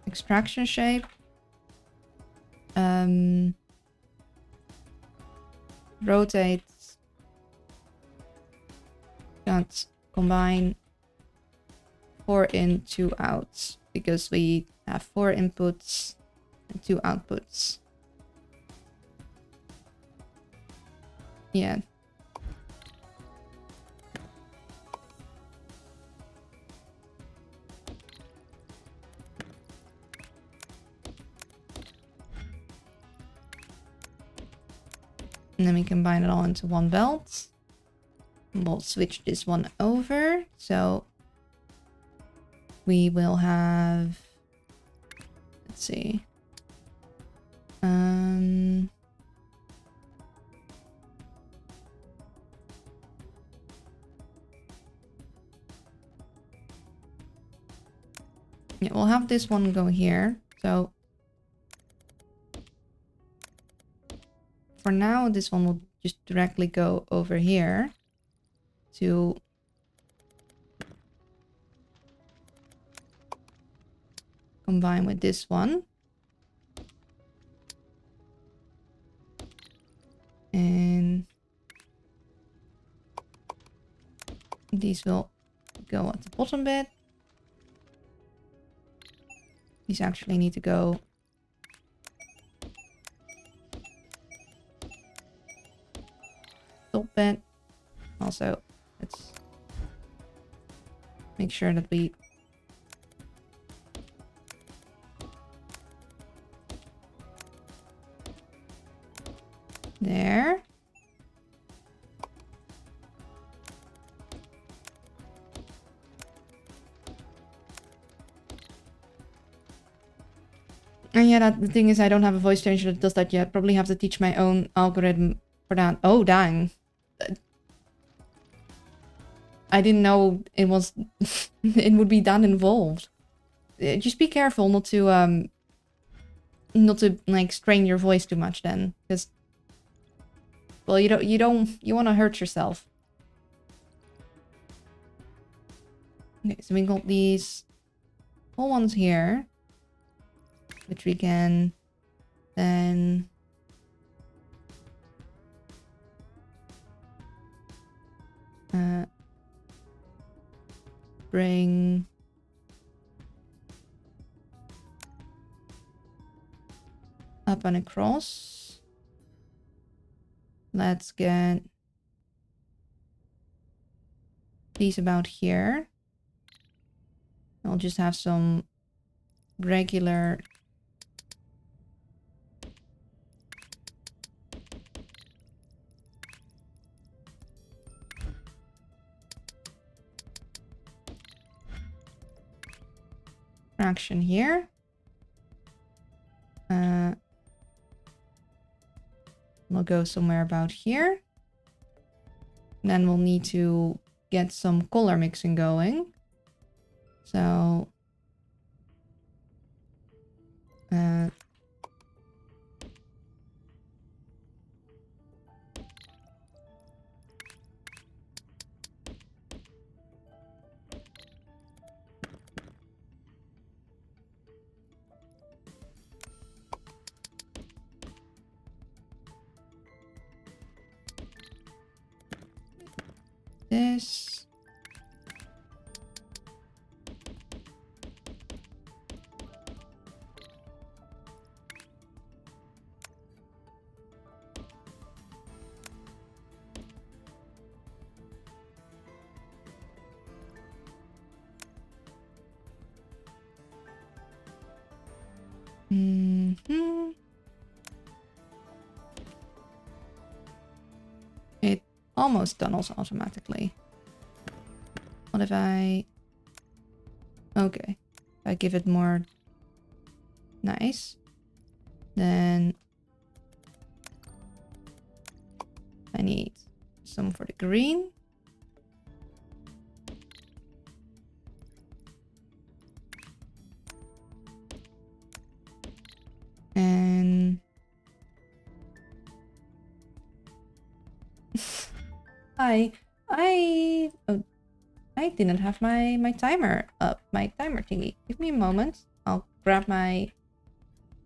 Extraction shape. Rotate. Can't combine 4 in, 2 outs. Because we have 4 inputs and 2 outputs. Yeah. And then we combine it all into one belt. We'll switch this one over. So we will have... Let's see. Yeah, we'll have this one go here. So for now, this one will just directly go over here to combine with this one. And these will go at the bottom bit. These actually need to go. Stop it. Also, let's make sure that we there. And yeah, the thing is, I don't have a voice changer that does that yet. Probably have to teach my own algorithm for that. Oh, dang. I didn't know it was... it would be that involved. Just be careful not to, like, strain your voice too much then. Because... well, you want to hurt yourself. Okay, so we got these whole ones here. Which we can then bring up and across. Let's get these about here. I'll just have some regular fraction here. We'll go somewhere about here. And then we'll need to get some color mixing going. So this. It almost tunnels automatically. What if I... okay. If I give it more... nice. Then... I need some for the green. And... I didn't have my timer up, my timer thingy. Give me a moment. I'll grab my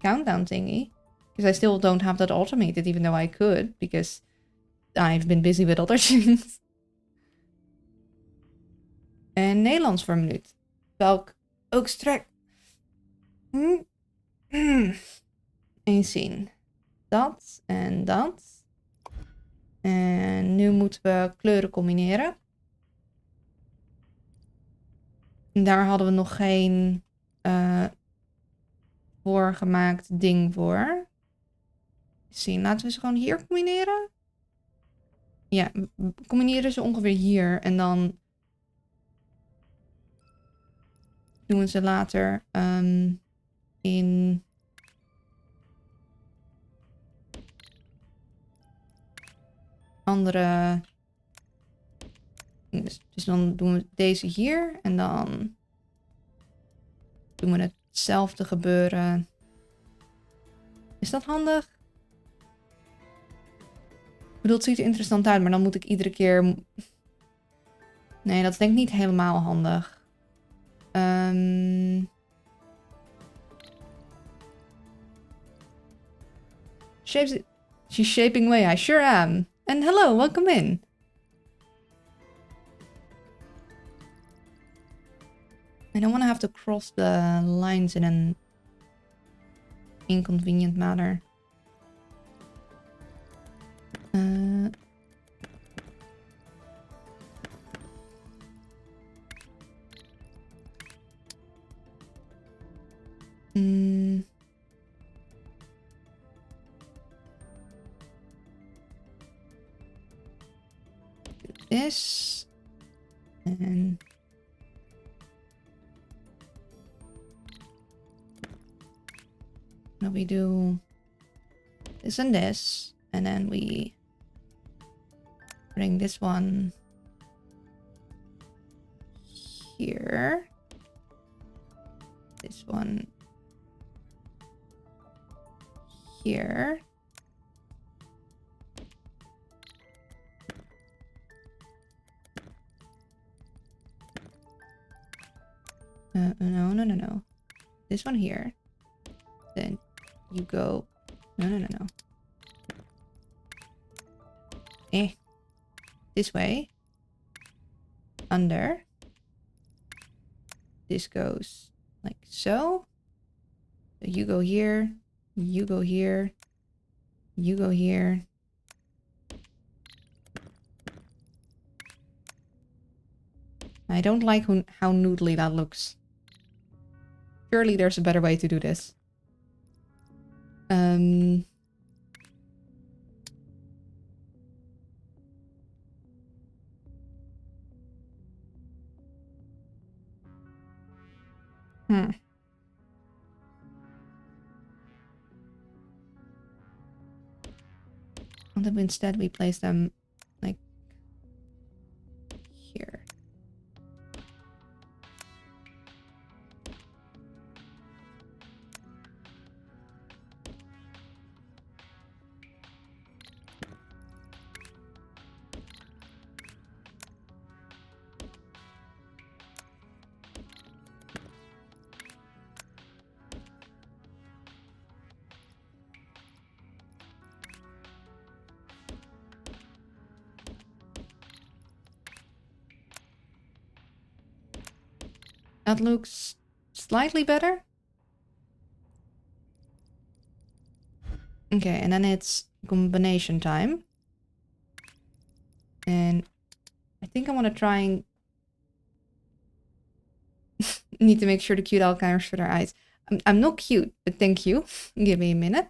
countdown thingy. Because I still don't have that automated, even though I could. Because I've been busy with other things. En Nederlands voor een minuut. Welk ook strek. Eens zien. Dat en dat. En nu moeten we kleuren combineren. En daar hadden we nog geen voorgemaakt ding voor. Zien, laten we ze gewoon hier combineren. Ja, we combineren ze ongeveer hier. En dan doen we ze later in... andere... Dus dan doen we deze hier. En dan doen we hetzelfde gebeuren. Is dat handig? Ik bedoel, het ziet er interessant uit, maar dan moet ik iedere keer... nee, dat is denk ik niet helemaal handig. She's shaping away, I sure am. And hello, welcome in. I don't want to have to cross the lines in an inconvenient manner. Do this. And now we do this and this. And then we bring this one here. This one here. No. This one here. Then you go. No. This way. Under. This goes like so. So you go here. You go here. You go here. I don't like how noodly that looks. Surely there's a better way to do this. What if instead we place them like here? That looks slightly better. Okay, and then it's combination time. And I think I want to try and... Need to make sure the cute Alzheimer's for their eyes. I'm not cute, but thank you. Give me a minute.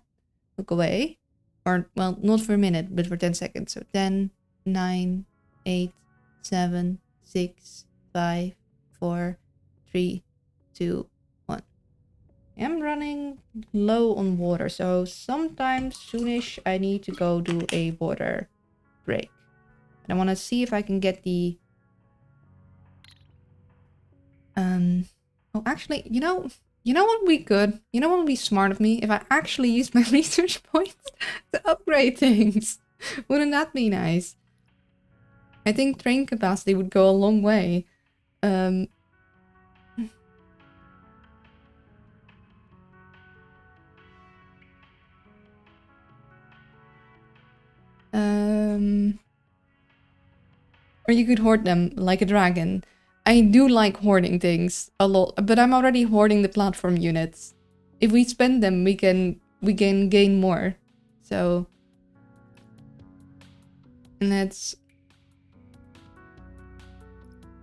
Look away. Or, well, not for a minute, but for 10 seconds. So 10, 9, 8, 7, 6, 5, 4... 3, 2, 1. I'm running low on water, so sometimes soonish I need to go do a water break. And I want to see if I can get the... Oh, actually, you know what would be good? You know what would be smart of me? If I actually use my research points to upgrade things. Wouldn't that be nice? I think train capacity would go a long way. Or you could hoard them like a dragon. I do like hoarding things a lot, but I'm already hoarding the platform units. If we spend them, we can gain more. So let's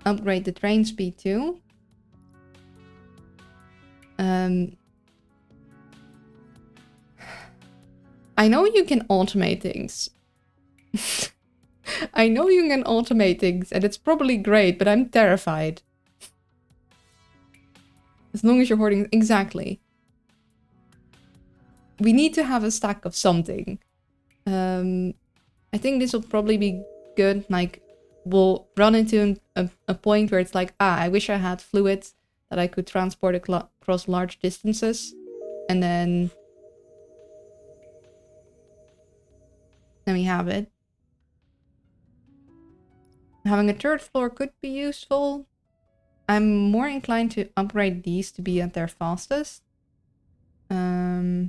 upgrade the train speed too. I know you can automate things. I know you can automate things, and it's probably great, but I'm terrified. As long as you're hoarding... Exactly. We need to have a stack of something. I think this will probably be good. Like, we'll run into a point where it's like, I wish I had fluid that I could transport across large distances. And then we have it. Having a third floor could be useful. I'm more inclined to upgrade these to be at their fastest. I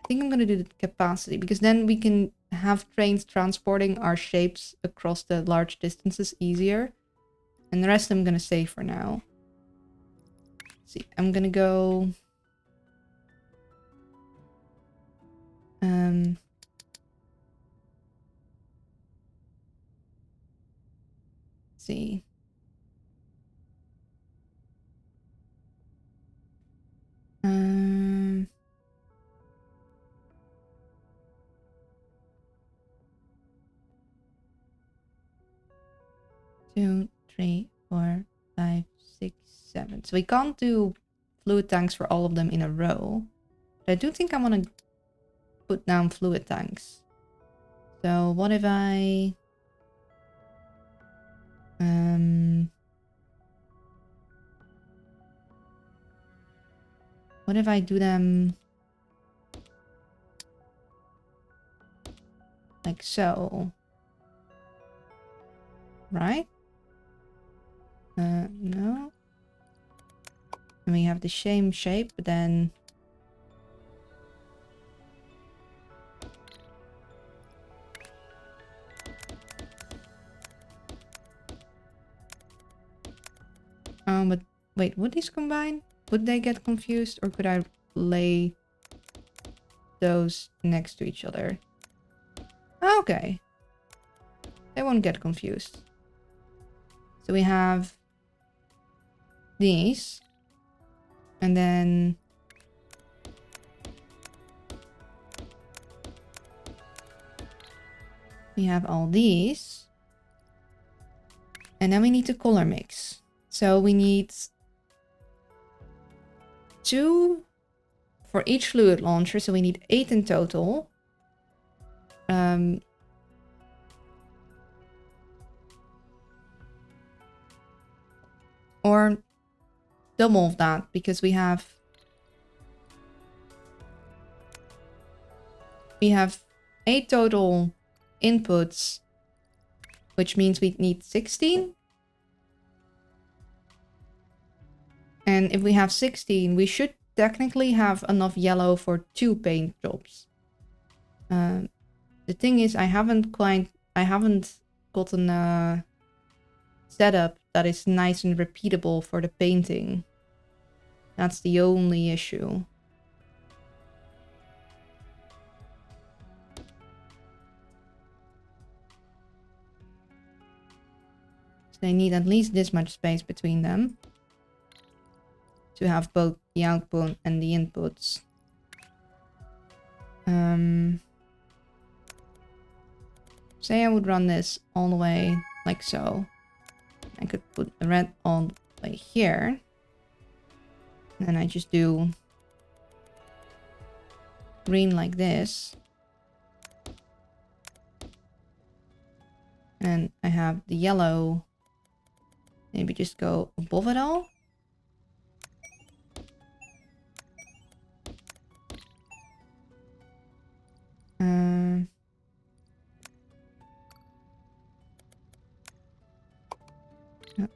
think I'm going to do the capacity, because then we can have trains transporting our shapes across the large distances easier. And the rest I'm going to save for now. Let's see, I'm going to go See. Two, three, four, five, six, seven. So we can't do fluid tanks for all of them in a row. But I do think I want to put down fluid tanks. So what if I... what if I do them... like so? Right? No. And we have the same shape, but then... but wait, would these combine? Would they get confused, or could I lay those next to each other? Okay. They won't get confused. So we have these. And then... we have all these. And then we need to color mix. So we need 2 for each fluid launcher. So we need 8 in total. Or double of that, because we have 8 total inputs, which means we need 16. And if we have 16, we should technically have enough yellow for 2 paint jobs. The thing is, I haven't gotten a setup that is nice and repeatable for the painting. That's the only issue. So they need at least this much space between them to have both the output and the inputs. Say I would run this all the way like so. I could put the red all the way here. And then I just do green like this. And I have the yellow. Maybe just go above it all.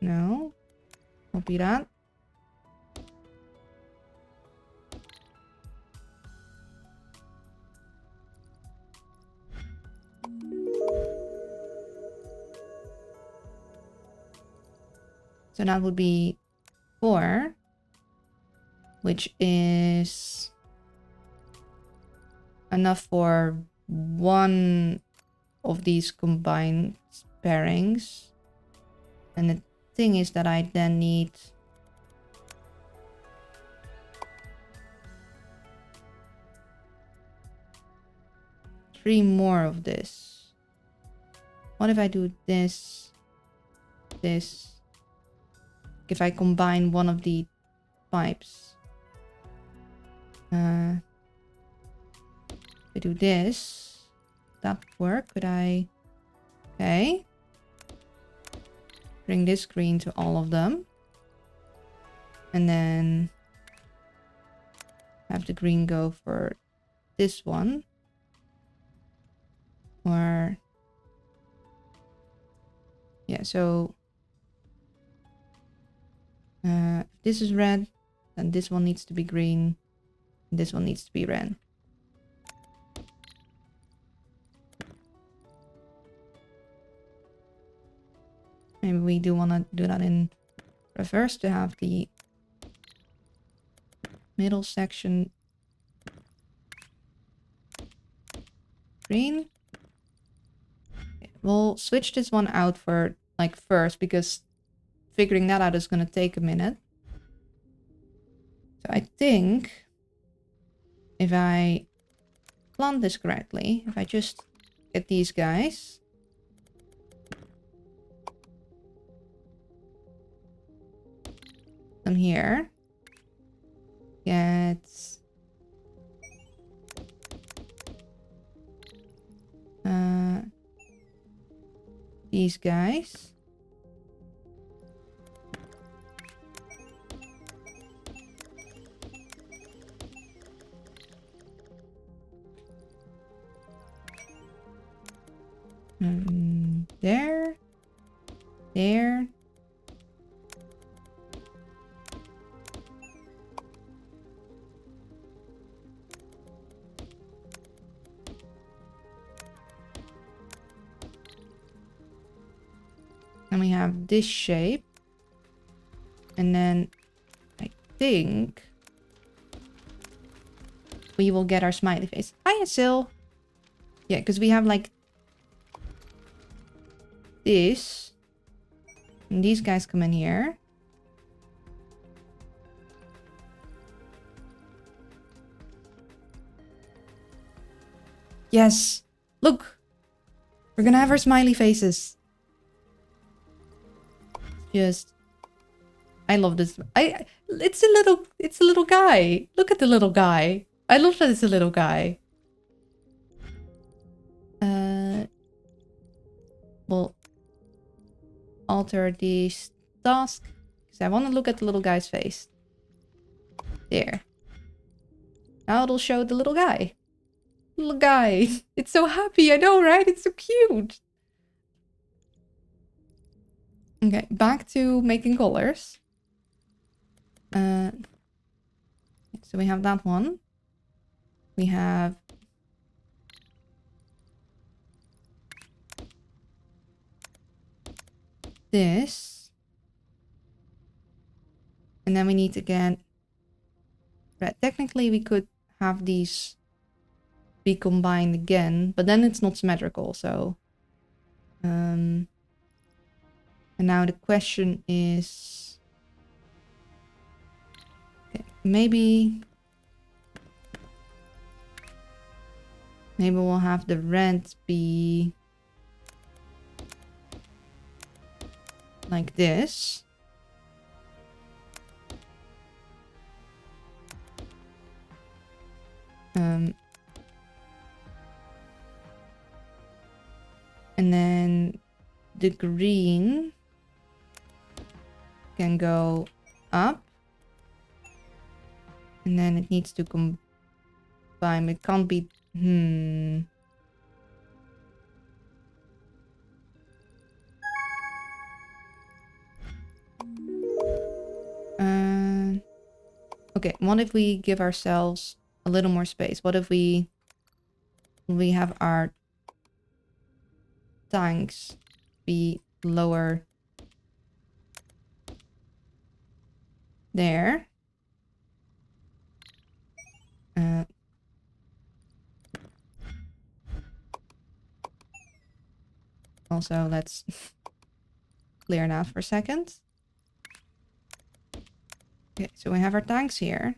No. Copy that. So that would be 4, which is enough for 1 of these combined pairings. And the thing is that I then need three more of this. What if I do this, this? If I combine one of the pipes. I do this. That would work. Could I? Okay. Bring this green to all of them. And then have the green go for this one. Or... yeah, so... if this is red, then this one needs to be green. This one needs to be red. Maybe we do want to do that in reverse to have the middle section green. Okay, we'll switch this one out for like first because figuring that out is going to take a minute. So I think if I plant this correctly, if I just get these guys. Them here. Get these guys. There. There. And we have this shape. And then I think we will get our smiley face. Hiya, Sil. Yeah, because we have like this. And these guys come in here. Yes. Look. We're gonna have our smiley faces. Just I love this. It's a little guy. Look at the little guy. I love that it's a little guy. We'll alter this task because I want to look at the little guy's face. There. Now it'll show the little guy. Little guy. It's so happy, I know, right? It's so cute. Okay, back to making colors. So we have that one. We have this. And then we need to get red. Technically, we could have these be combined again, but then it's not symmetrical, so... And now the question is... Okay, maybe we'll have the red be... like this. And then the green can go up. And then it needs to combine. It can't be... Okay, what if we give ourselves a little more space? What if we have our tanks be lower there? Also, let's clear that for a second. Okay, so we have our tanks here.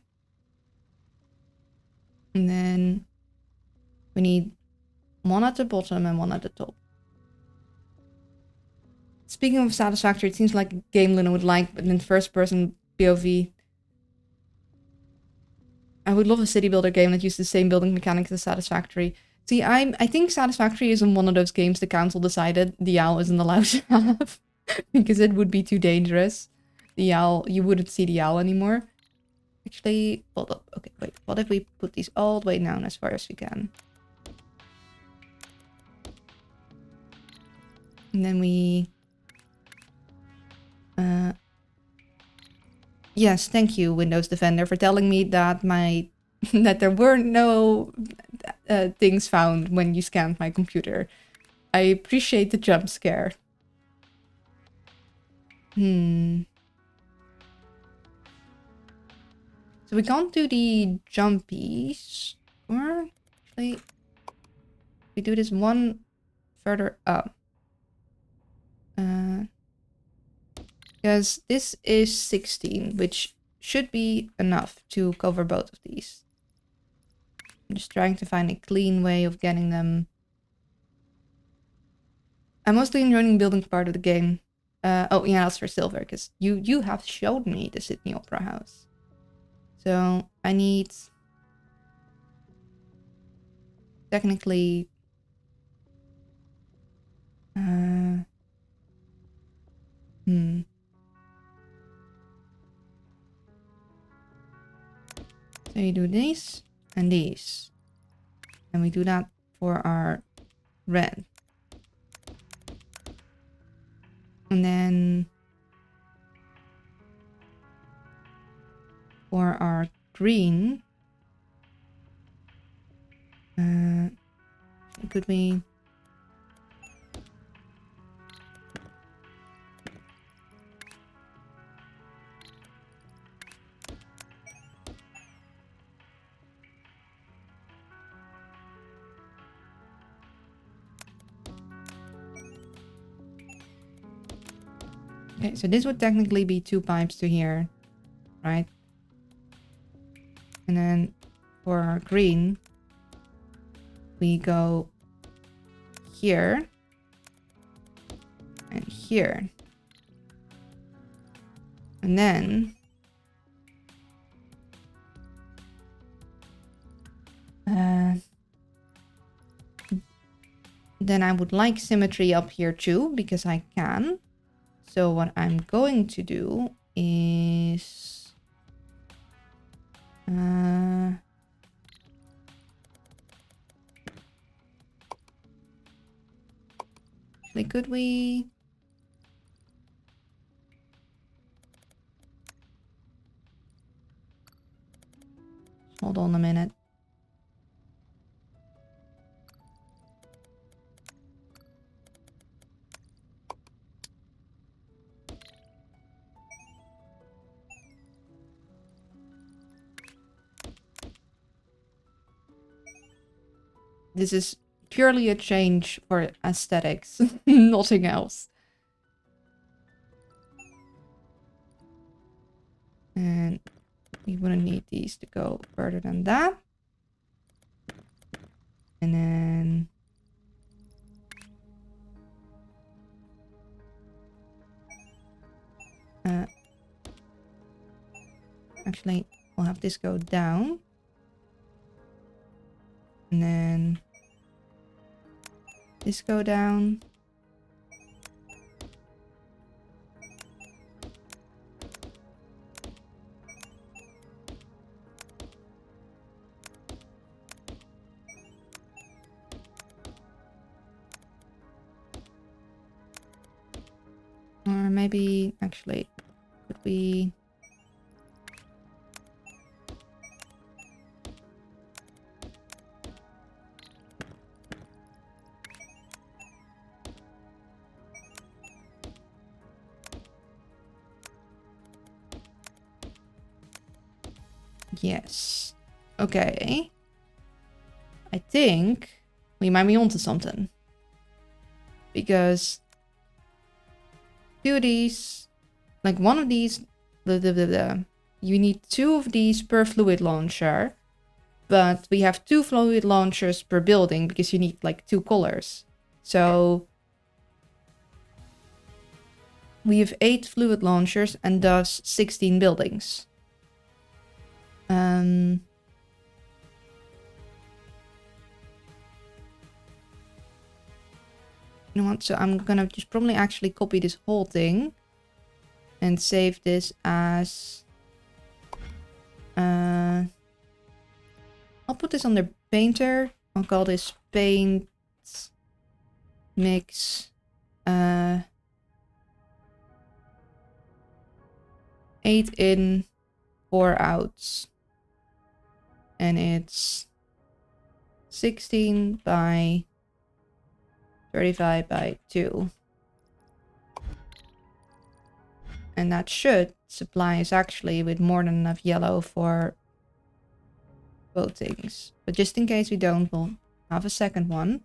And then we need one at the bottom and one at the top. Speaking of Satisfactory, it seems like a game Luna would like, but in first person POV. I would love a city builder game that used the same building mechanics as Satisfactory. See, I think Satisfactory is in one of those games the council decided the owl isn't allowed to have. Because it would be too dangerous. The owl, you wouldn't see the owl anymore. Actually, hold up. Okay, wait. What if we put these all the way down as far as we can? And then we... Yes, thank you, Windows Defender, for telling me that that there were no things found when you scanned my computer. I appreciate the jump scare. So we can't do the jumpies. Or actually... We do this one further up. Because this is 16, which should be enough to cover both of these. I'm just trying to find a clean way of getting them. I'm mostly enjoying building part of the game. Oh yeah, that's for silver, because you have showed me the Sydney Opera House. So I need technically So you do these and these. And we do that for our red. And then for our green, could we... Okay, so this would technically be 2 pipes to here, right? And then for our green, we go here and here. And then I would like symmetry up here too, because I can. So what I'm going to do is... actually, could we... Hold on a minute. This is purely a change for aesthetics, nothing else. And we wouldn't need these to go further than that. And then... actually, we'll have this go down. And then this go down. Or maybe, actually, could we... Yes. Okay. I think we might be onto something. Because 2 of these, like one of these, you need 2 of these per fluid launcher. But we have 2 fluid launchers per building because you need like 2 colors. So we have 8 fluid launchers and thus 16 buildings. You know what? So I'm gonna just probably actually copy this whole thing and save this as... I'll put this on the painter. I'll call this paint mix 8 in, 4 out. And it's 16 by 35 by 2. And that should supply us actually with more than enough yellow for both things. But just in case we don't, we'll have a second one.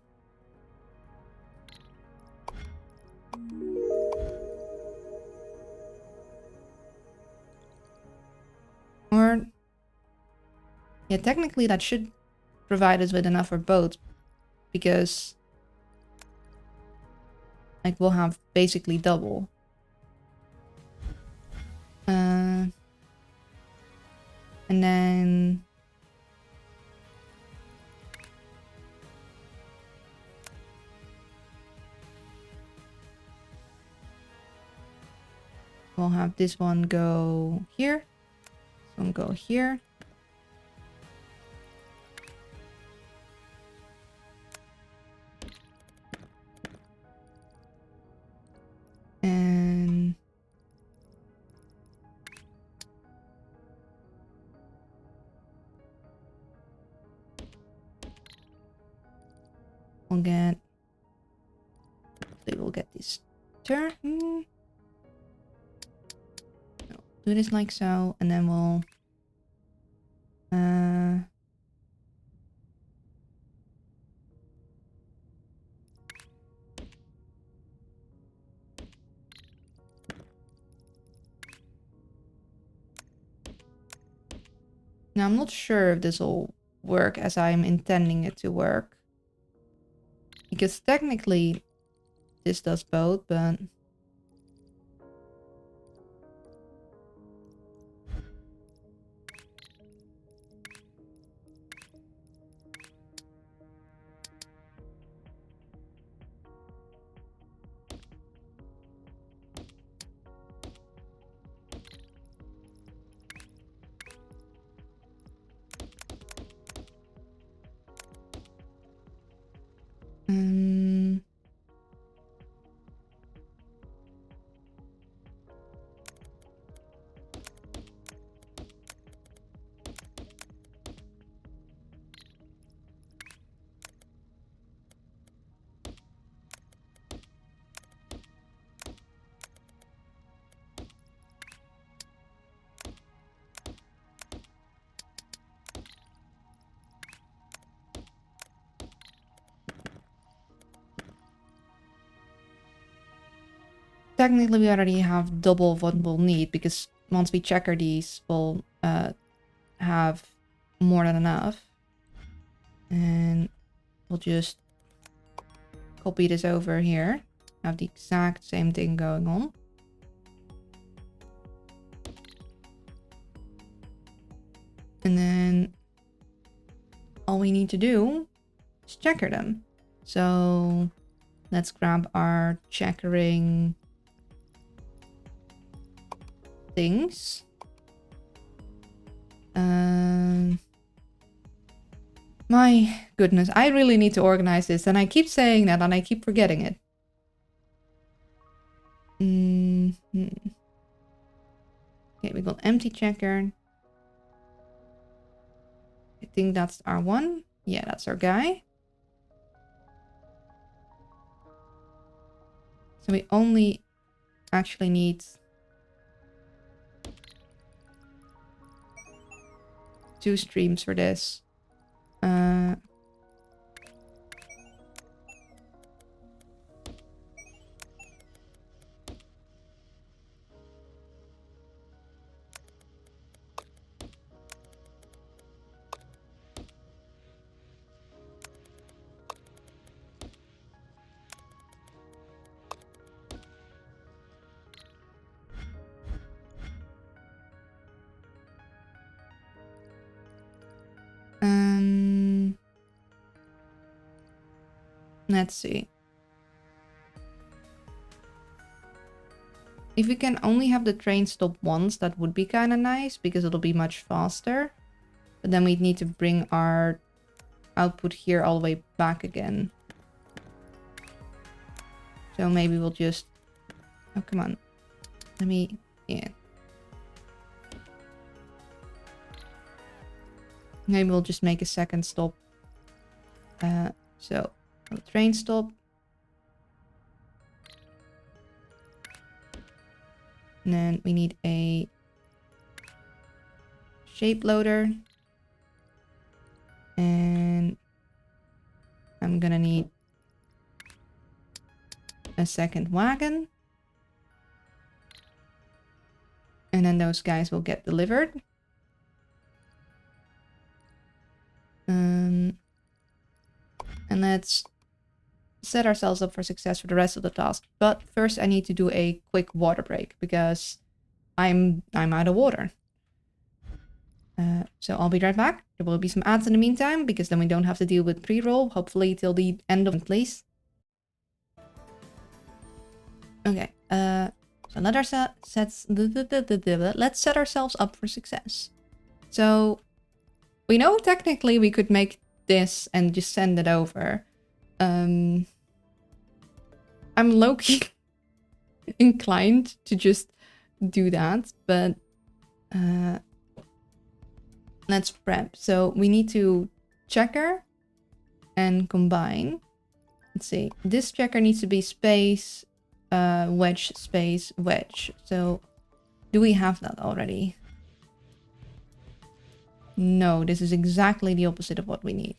Yeah, technically that should provide us with enough for both, because like we'll have basically double. And then we'll have this one go here. This one go here. And we'll get, hopefully we'll get this turn. No, do this like so, and then we'll now I'm not sure if this will work as I'm intending it to work. Because technically this does both, but technically we already have double what we'll need, because once we checker these, we'll have more than enough. And we'll just copy this over here. Have the exact same thing going on. And then all we need to do is checker them. So let's grab our checkering things. My goodness, I really need to organize this, and I keep saying that and I keep forgetting it. Okay, we got empty checker. I think that's our one. Yeah, that's our guy. So we only actually need 2 streams for this. Let's see. If we can only have the train stop once, that would be kind of nice, because it'll be much faster. But then we'd need to bring our output here all the way back again. So maybe we'll just... Oh, come on. Let me... Yeah. Maybe we'll just make a second stop. So, train stop. And then we need a shape loader. And I'm gonna need a second wagon. And then those guys will get delivered. And let's set ourselves up for success for the rest of the task. But first I need to do a quick water break because I'm out of water. So I'll be right back. There will be some ads in the meantime because then we don't have to deal with pre-roll, hopefully till the end of the place. Okay, so let's set ourselves up for success. So we know technically we could make this and just send it over. I'm low-key inclined to just do that, but let's prep. So we need to checker and combine. Let's see. This checker needs to be space, wedge, space, wedge. So do we have that already? No, this is exactly the opposite of what we need.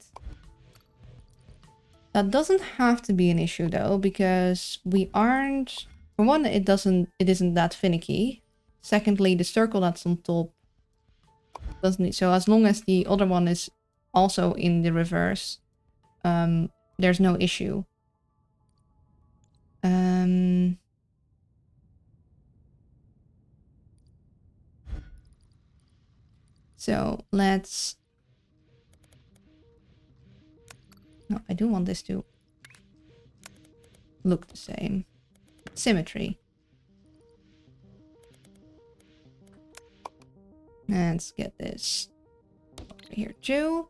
That doesn't have to be an issue though, because we aren't, for one, it isn't that finicky. Secondly, the circle that's on top doesn't need, so as long as the other one is also in the reverse, there's no issue. So let's, no, I do want this to look the same. Symmetry. Let's get this over here too.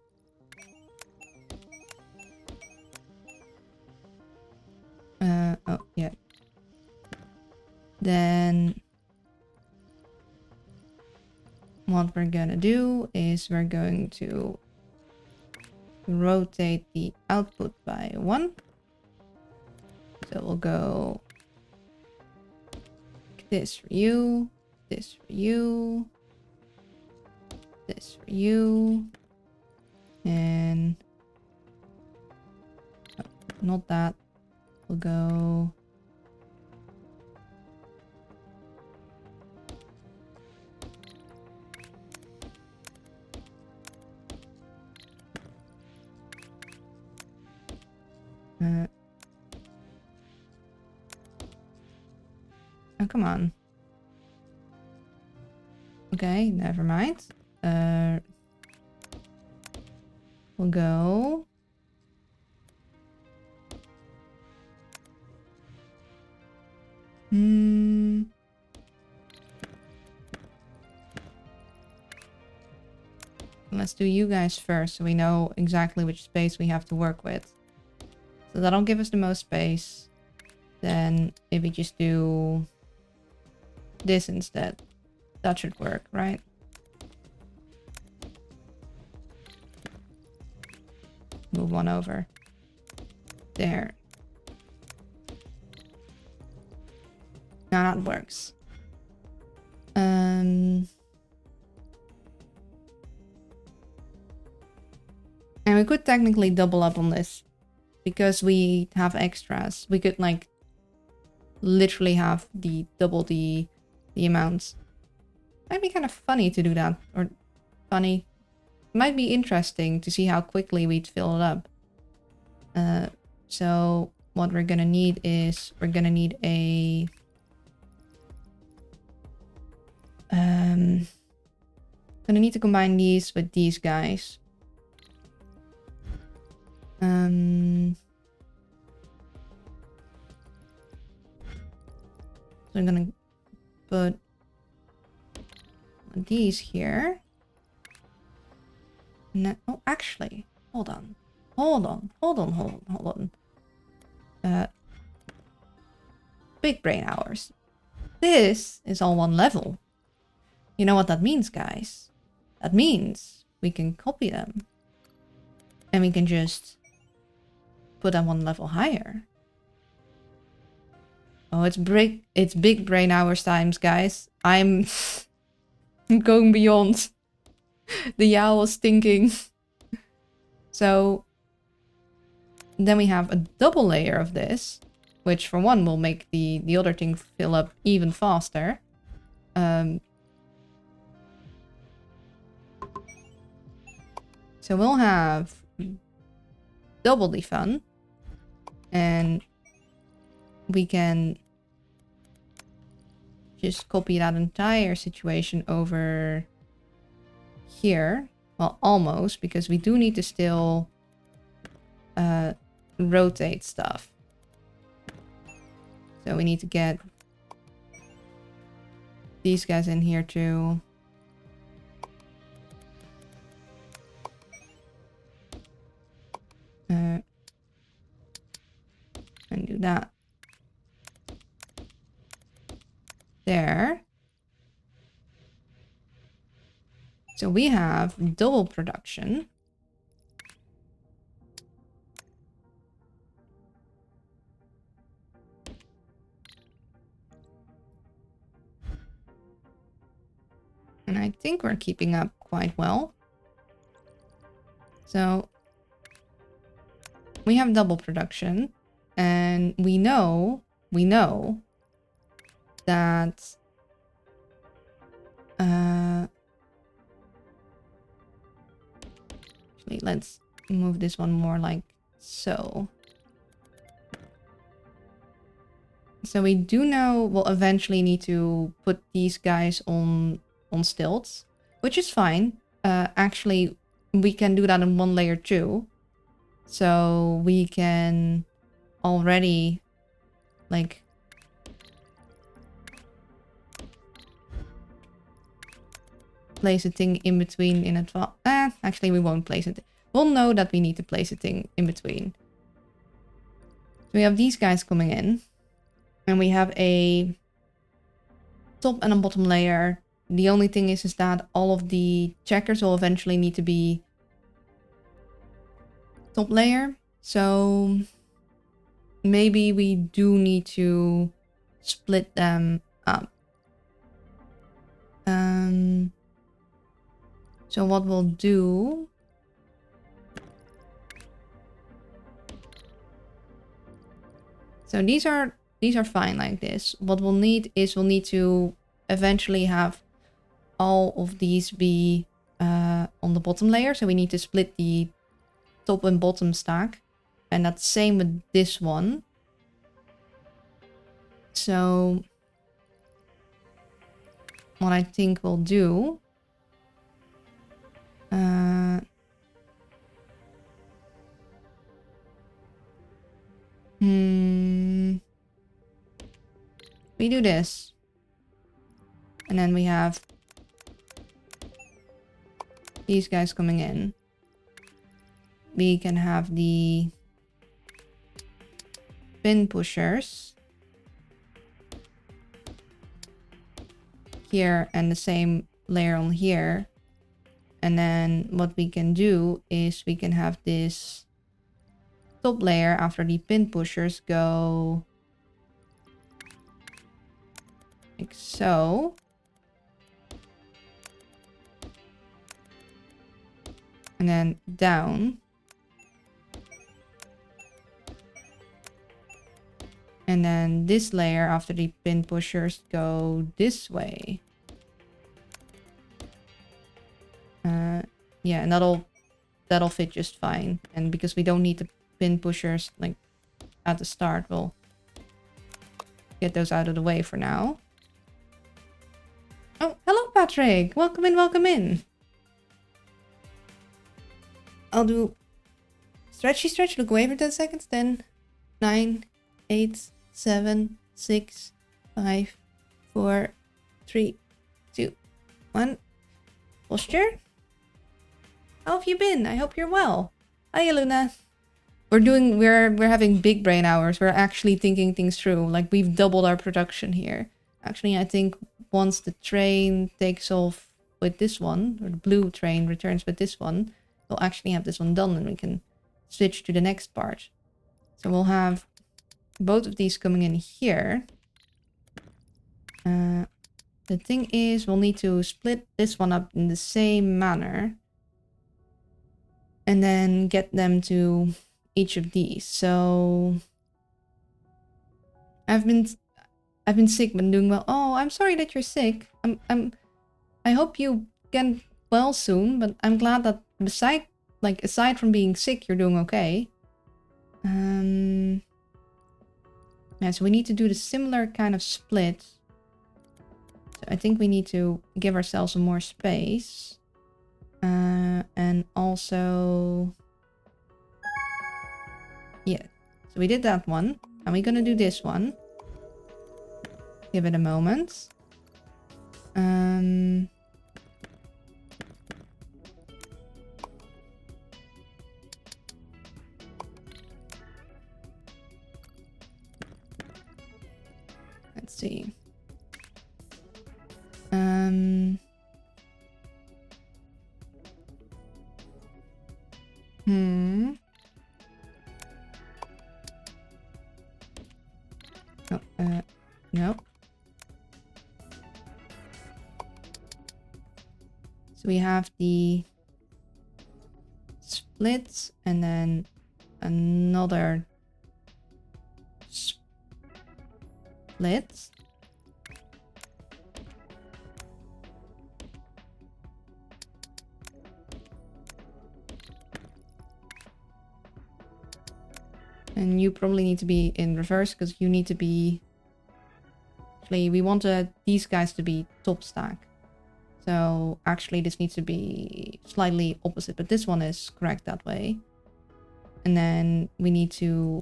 Oh, yeah. Then what we're gonna do is we're going to rotate the output by 1. So we'll go this for you, this for you, this for you, and oh, not that. We'll go oh, come on. Okay, never mind. We'll go let's do you guys first so we know exactly which space we have to work with. So that'll give us the most space. Then if we just do this instead, that should work, right? Move one over. There. Now that works. And we could technically double up on this because we have extras. We could like literally have double the amounts. Might be kind of funny to do that, or funny. Might be interesting to see how quickly we'd fill it up. So what we're gonna need is we're gonna need a gonna need to combine these with these guys. So I'm gonna put these here. No, oh, actually, hold on. Big brain hours. This is all one level. You know what that means, guys? That means we can copy them. And we can just put them one level higher. Oh, it's big brain hours times, guys. I'm going beyond. The Yao was thinking. So then we have a double layer of this, which for one will make the other thing fill up even faster. So So we'll have double the fun. And we can just copy that entire situation over here. Well, almost, because we do need to still rotate stuff. So we need to get these guys in here too. And do that. There. So we have double production. And I think we're keeping up quite well. So we have double production, and we know that actually, let's move this one more like so. So we do know we'll eventually need to put these guys on stilts, which is fine. Actually, we can do that in one layer too. So we can already like place a thing in between in advance. Actually, we won't place it. We'll know that we need to place a thing in between. So we have these guys coming in. And we have a top and a bottom layer. The only thing is that all of the checkers will eventually need to be top layer. So maybe we do need to split them up. So what we'll do... So these are fine like this. What we'll need is we'll need to eventually have all of these be on the bottom layer. So we need to split the top and bottom stack. And that's same with this one. So what I think we'll do... we do this. And then we have these guys coming in. We can have the pin pushers here and the same layer on here. And then what we can do is we can have this top layer after the pin pushers go like so. And then down. And then this layer after the pin pushers go this way. Yeah, and that'll fit just fine. And because we don't need the pin pushers like at the start, we'll get those out of the way for now. Oh, hello Patrick! Welcome in, welcome in. I'll do stretchy stretch, look away for 10 seconds, 10, 9, 8, 7, 6, 5, 4, 3, 2, 1. Posture? How have you been? I hope you're well. Hi, Luna. We're having big brain hours. We're actually thinking things through. Like, we've doubled our production here. Actually, I think once the train takes off with this one, or the blue train returns with this one, we'll actually have this one done and we can switch to the next part. So we'll have both of these coming in here. The thing is, we'll need to split this one up in the same manner. And then get them to each of these. So I've been sick but doing well. Oh, I'm sorry that you're sick. I hope you get well soon, but I'm glad that like, aside from being sick, you're doing okay. Yeah, so we need to do the similar kind of split. So I think we need to give ourselves some more space. And also... Yeah, so we did that one. And we're gonna do this one. Give it a moment. Let's see. Oh, no. So we have the splits and then another split. And you probably need to be in reverse because you need to be... Actually, we want these guys to be top stack. So actually this needs to be slightly opposite, but this one is correct that way. And then we need to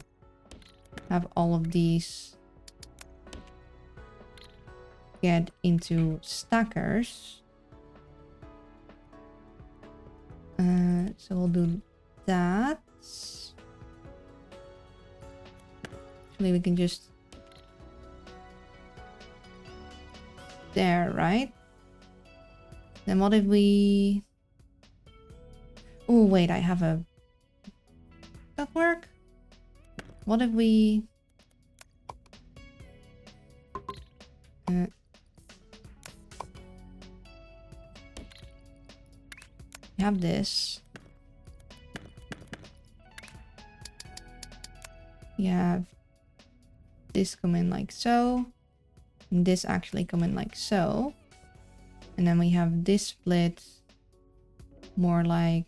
have all of these get into stackers. So we'll do that. Actually, we can just... There, right? Then what if we... Oh, wait, I have a... That work? What if we... have this. You have this come in like so. And this actually come in like so. And then we have this split more like...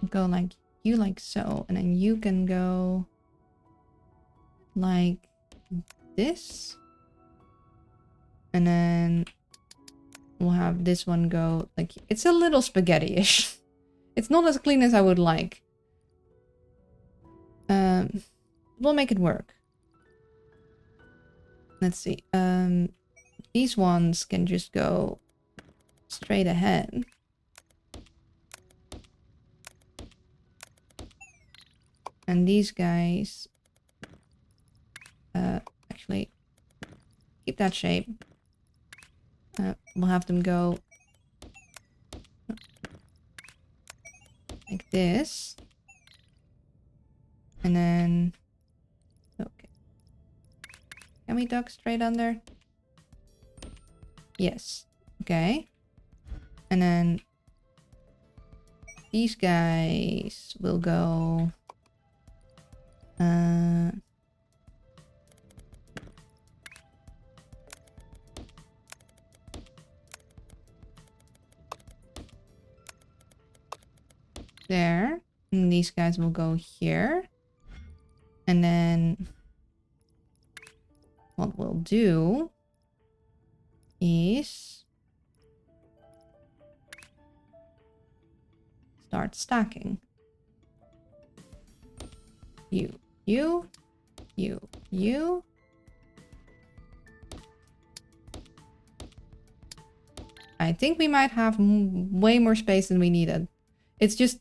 go like you like so, and then you can go like this, and then we'll have this one go like... It's a little spaghetti-ish. It's not as clean as I would like. We'll make it work. Let's see. These ones can just go straight ahead. And these guys... actually, keep that shape. We'll have them go... like this. And then... Okay. Can we duck straight under? Yes. Okay. And then... these guys will go... there. And these guys will go here. And then what we'll do is start stacking. You. I think we might have way more space than we needed. It's just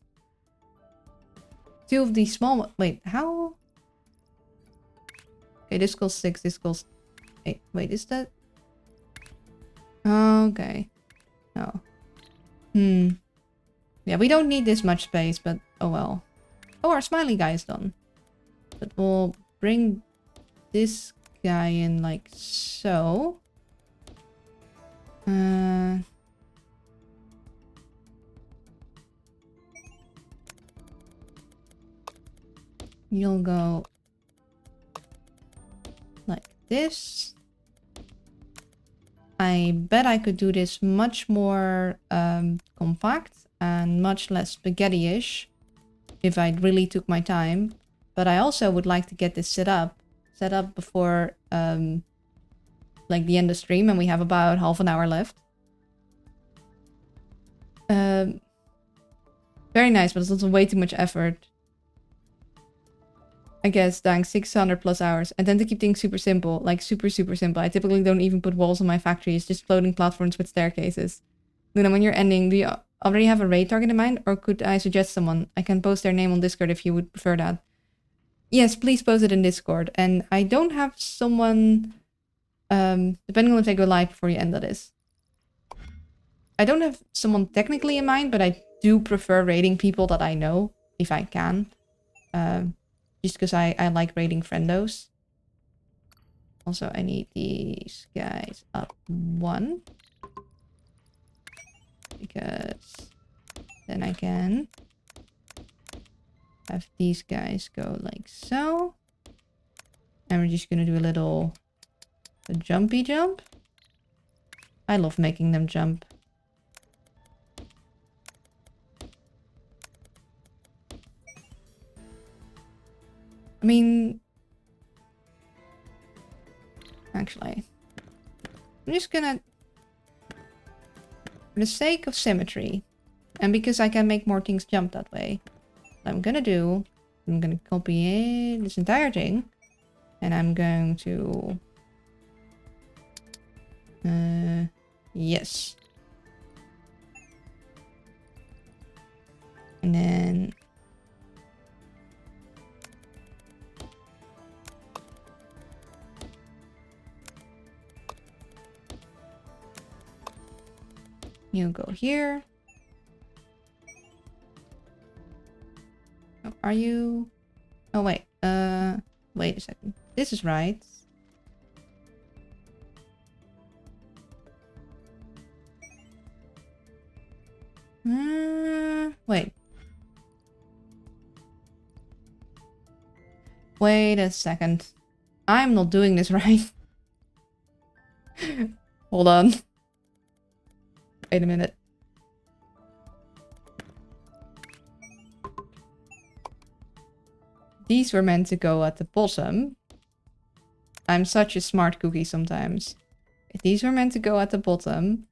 two of these small... Wait, how? Okay, this goes 6, this goes 8. Wait, is that... Okay. No. Yeah, we don't need this much space, but oh well. Oh, our smiley guy is done. But we'll bring this guy in like so. You'll go like this. I bet I could do this much more compact and much less spaghetti-ish if I really took my time. But I also would like to get this set up before like the end of stream, and we have about half an hour left. Very nice, but it's also way too much effort. I guess, dang, 600 plus hours. I tend to keep things super simple, like super simple. I typically don't even put walls on my factory. It's just floating platforms with staircases. Luna, when you're ending, do you already have a raid target in mind? Or could I suggest someone? I can post their name on Discord if you would prefer that. Yes, please post it in Discord. And I don't have someone, depending on if they go live before you end of this. I don't have someone technically in mind, but I do prefer raiding people that I know, if I can. Just because I like raiding friendos. Also, I need these guys up 1. Because then I can have these guys go like so. And we're just gonna do a jumpy jump. I love making them jump. I mean, actually, I'm just gonna, for the sake of symmetry, and because I can make more things jump that way, what I'm gonna do, I'm gonna copy this entire thing, and I'm going to, yes. And then you go here. Oh, are you? Oh, wait. Wait a second. This is right. Wait. Wait a second. I'm not doing this right. Hold on. Wait a minute. These were meant to go at the bottom. I'm such a smart cookie sometimes. If these were meant to go at the bottom,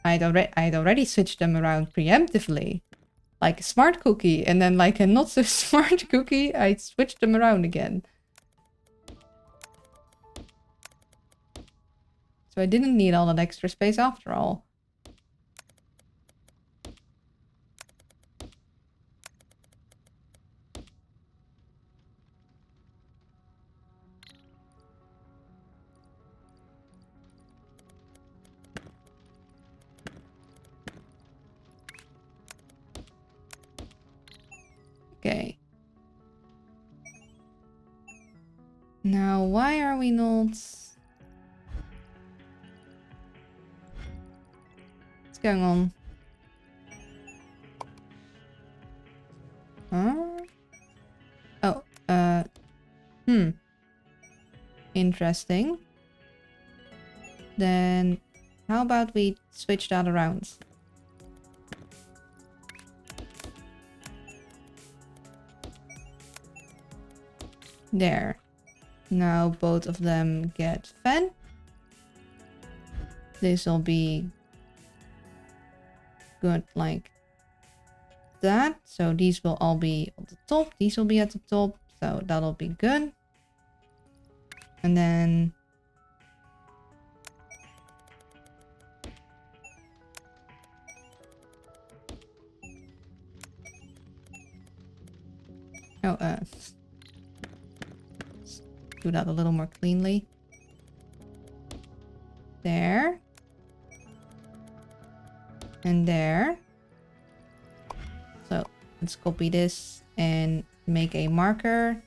I'd already switched them around preemptively. Like a smart cookie, and then like a not so smart cookie, I switched them around again. So I didn't need all that extra space after all. Okay. Now, why are we not... What's going on? Huh? Oh, interesting. Then, how about we switch that around? There. Now both of them get fed. This will be good like that. So these will all be at the top. These will be at the top. So that'll be good. And then... Oh, do that a little more cleanly. There. And there. So let's copy this and make a marker.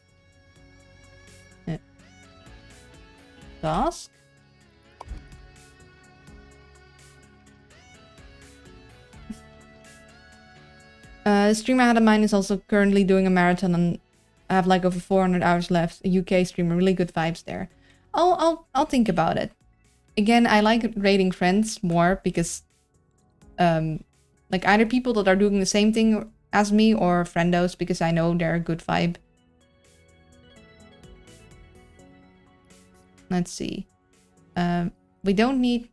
Task. The streamer I had in mind is also currently doing a marathon, and I have like over 400 hours left. A UK streamer, really good vibes there. I'll think about it. Again, I like raiding friends more because, like either people that are doing the same thing as me or friendos because I know they're a good vibe. Let's see. We don't need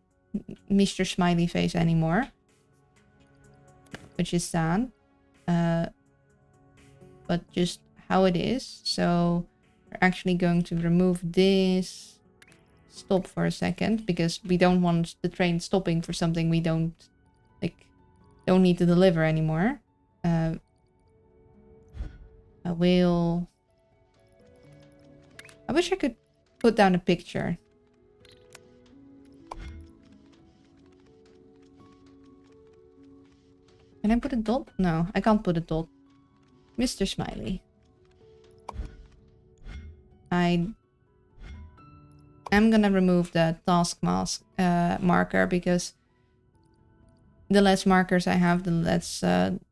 Mr. Smiley Face anymore, which is sad. But just how it is. So we're actually going to remove this. Stop for a second because we don't want the train stopping for something we don't need to deliver anymore. I wish I could put down a picture. Can I put a dot? No, I can't put a dot. Mr. Smiley. I'm gonna remove the task mask marker because the less markers I have, the less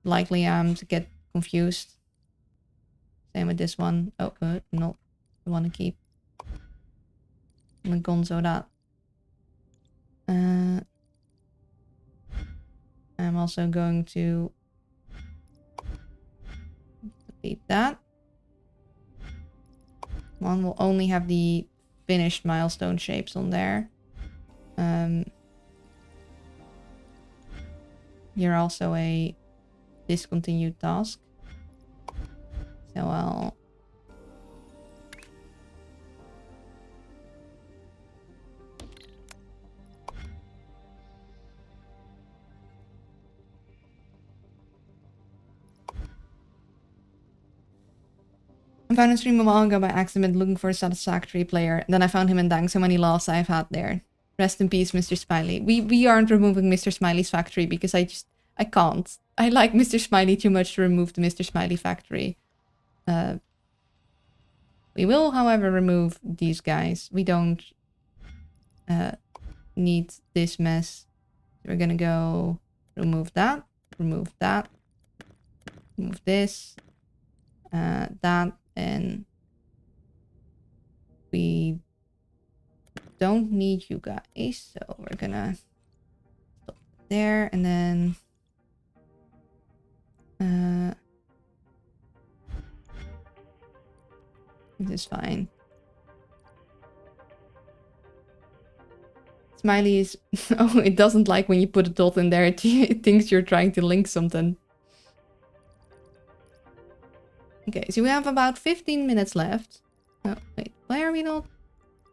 likely I am to get confused. Same with this one. Oh, no. I want to keep. I'm gonna gonzo that. I'm also going to delete that. One will only have the finished milestone shapes on there. You're also a discontinued task. So I'll... I found a stream a while ago by accident looking for a Satisfactory player. And then I found him and dang, so many laughs I've had there. Rest in peace, Mr. Smiley. We aren't removing Mr. Smiley's factory because I can't. I like Mr. Smiley too much to remove the Mr. Smiley factory. We will, however, remove these guys. We don't need this mess. We're gonna go remove that, remove this, that, and we don't need you guys, so we're gonna stop there, and then this is fine. Smiley is... oh, it doesn't like when you put a dot in there. It thinks you're trying to link something. Okay, so we have about 15 minutes left. Oh, wait, why are we not...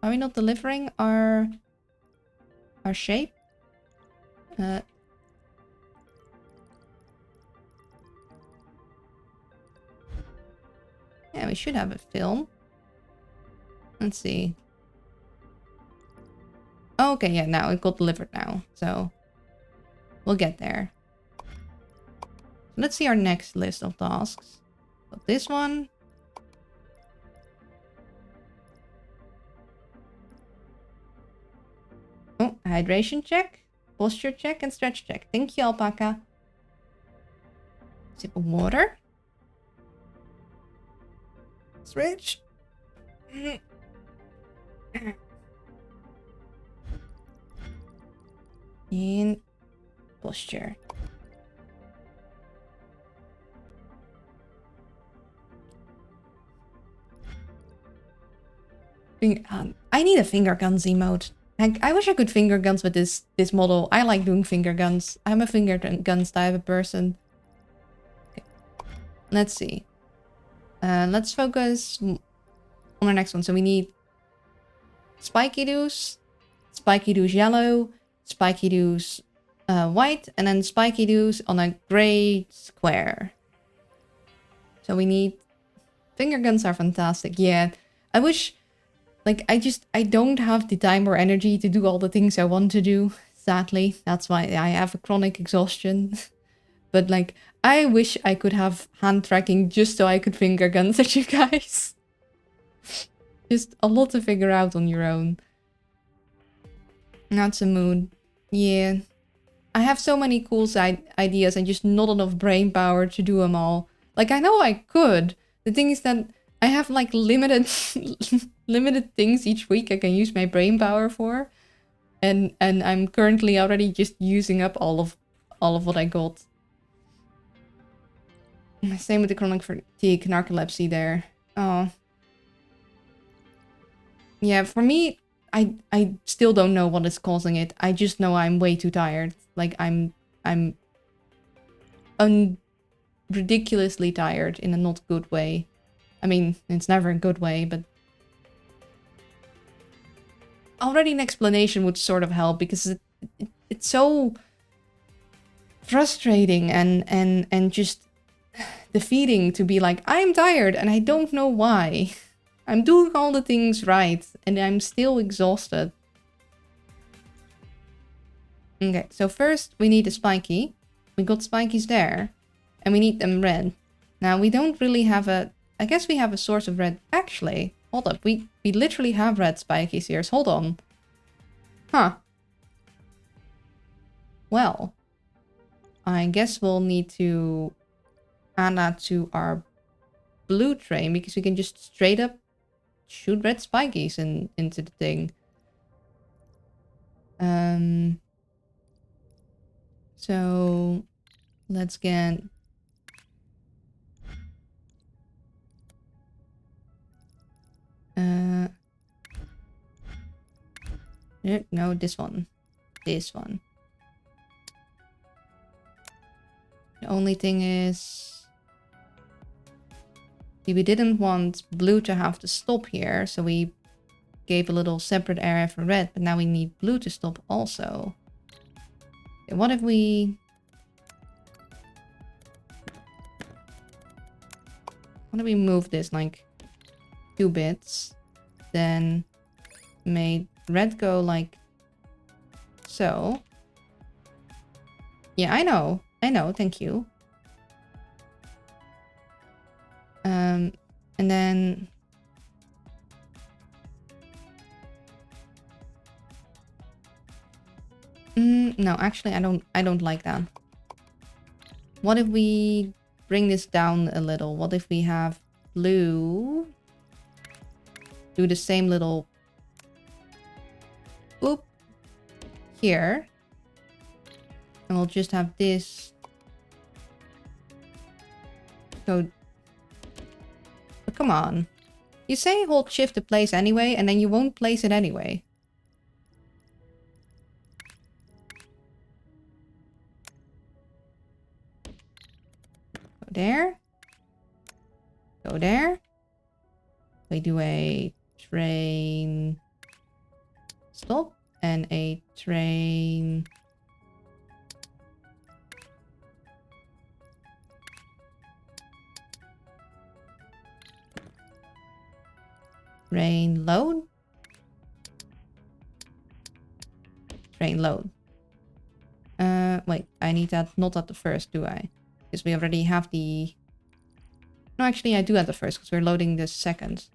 are we not delivering our shape? Yeah, we should have a film. Let's see. Oh, okay, yeah, now it got delivered now. So we'll get there. Let's see our next list of tasks. Got this one. Oh, hydration check, posture check, and stretch check. Thank you, Alpaca. Sip of water. Stretch. In posture. I need a finger guns emote. I wish I could finger guns with this model. I like doing finger guns. I'm a finger guns type of person. Okay. Let's see. Let's focus on our next one. So we need spiky doos yellow, spiky doos white, and then spiky doos on a gray square. So we need... finger guns are fantastic. Yeah, I wish... like, I don't have the time or energy to do all the things I want to do, sadly. That's why I have a chronic exhaustion. But like, I wish I could have hand tracking just so I could finger guns at you guys. Just a lot to figure out on your own. That's a mood. Yeah. I have so many cool ideas and just not enough brain power to do them all. Like, I know I could. The thing is that I have like limited limited things each week I can use my brain power for. And I'm currently already just using up all of what I got. Same with the chronic fatigue, narcolepsy there. Oh. Yeah, for me, I still don't know what is causing it. I just know I'm way too tired. Like I'm ridiculously tired in a not good way. I mean, it's never a good way, but already an explanation would sort of help, because it's so frustrating and just defeating to be like, I'm tired and I don't know why. I'm doing all the things right and I'm still exhausted. Okay, so first we need a spiky. We got spikies there and we need them red. Now we don't really have a... I guess we have a source of red. Actually, hold up. We literally have red spikies here. Hold on. Huh. Well, I guess we'll need to add that to our blue train, because we can just straight up shoot red spikies into the thing. So let's get... no, this one. This one. The only thing is... we didn't want blue to have to stop here, so we gave a little separate area for red, but now we need blue to stop also. Okay, what if we... what if we move this like 2 bits, then made red go like so. Yeah, I know, thank you. And then no, actually I don't like that. What if we bring this down a little? What if we have blue do the same little boop here, and we'll just have this go... oh, come on. You say hold shift to place anyway, and then you won't place it anyway. Go there. Go there. We do a train stop and a train load. Train load. Wait, I need that not at the first, do I? Because we already have the... no, actually I do at the first, because we're loading the second.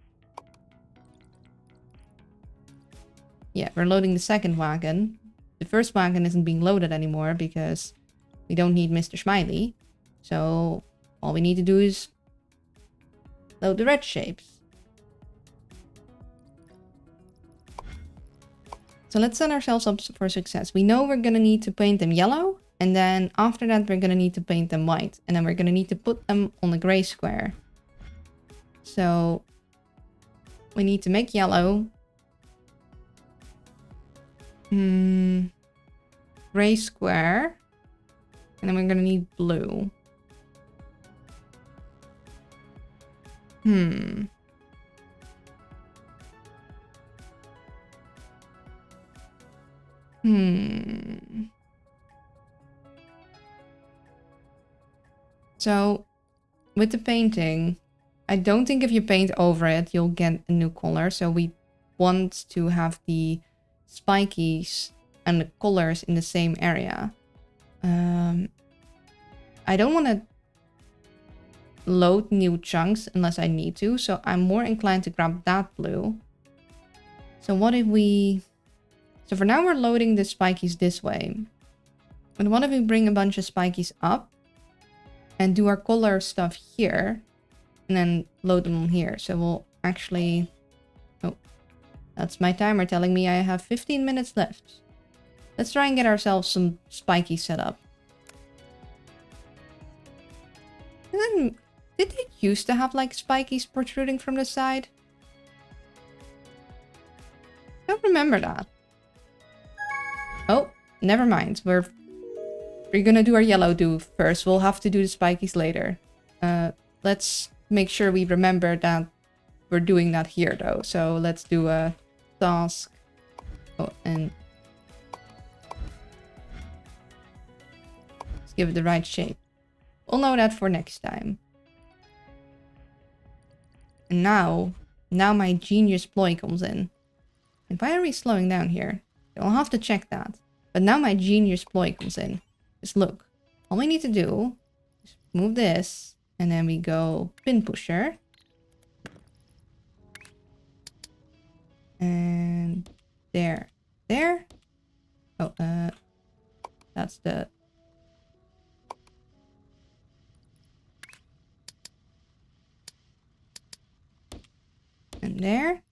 Yeah, we're loading the second wagon. The first wagon isn't being loaded anymore because we don't need Mr. Smiley. So all we need to do is load the red shapes. So let's set ourselves up for success. We know we're going to need to paint them yellow. And then after that, we're going to need to paint them white. And then we're going to need to put them on the gray square. So we need to make yellow. Gray square. And then we're going to need blue. So with the painting, I don't think if you paint over it, you'll get a new color. So we want to have the spikies and the colors in the same area. I don't want to load new chunks unless I need to. So I'm more inclined to grab that blue. So what if we... So for now we're loading the spikies this way. But what if we bring a bunch of spikies up and do our color stuff here and then load them on here? So we'll actually... Oh, that's my timer telling me I have 15 minutes left. Let's try and get ourselves some spiky set up. And then, did they used to have like spikies protruding from the side? I don't remember that. Oh, never mind. We're gonna do our yellow do first. We'll have to do the spikies later. Let's make sure we remember that we're doing that here though. So let's do a task. Oh, and let's give it the right shape. We'll know that for next time. And now my genius ploy comes in. And why are we slowing down here? I'll have to check that. But now my genius ploy comes in. Just look. All we need to do is move this. And then we go pin pusher. And there. There. Oh, that's the... And there.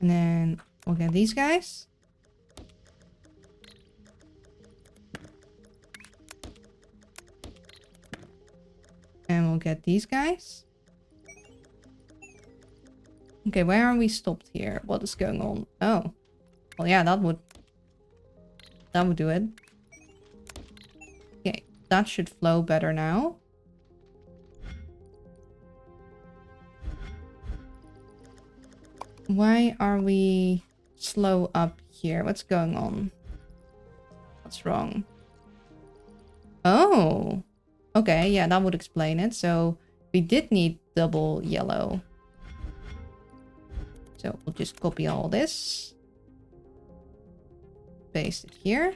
And then we'll get these guys. And we'll get these guys. Okay, where are we stopped here? What is going on? Oh. Well, yeah, that would do it. Okay, that should flow better now. Why are we slow up here? What's going on? What's wrong? Oh. Okay, yeah, that would explain it. So we did need double yellow. So we'll just copy all this. Paste it here.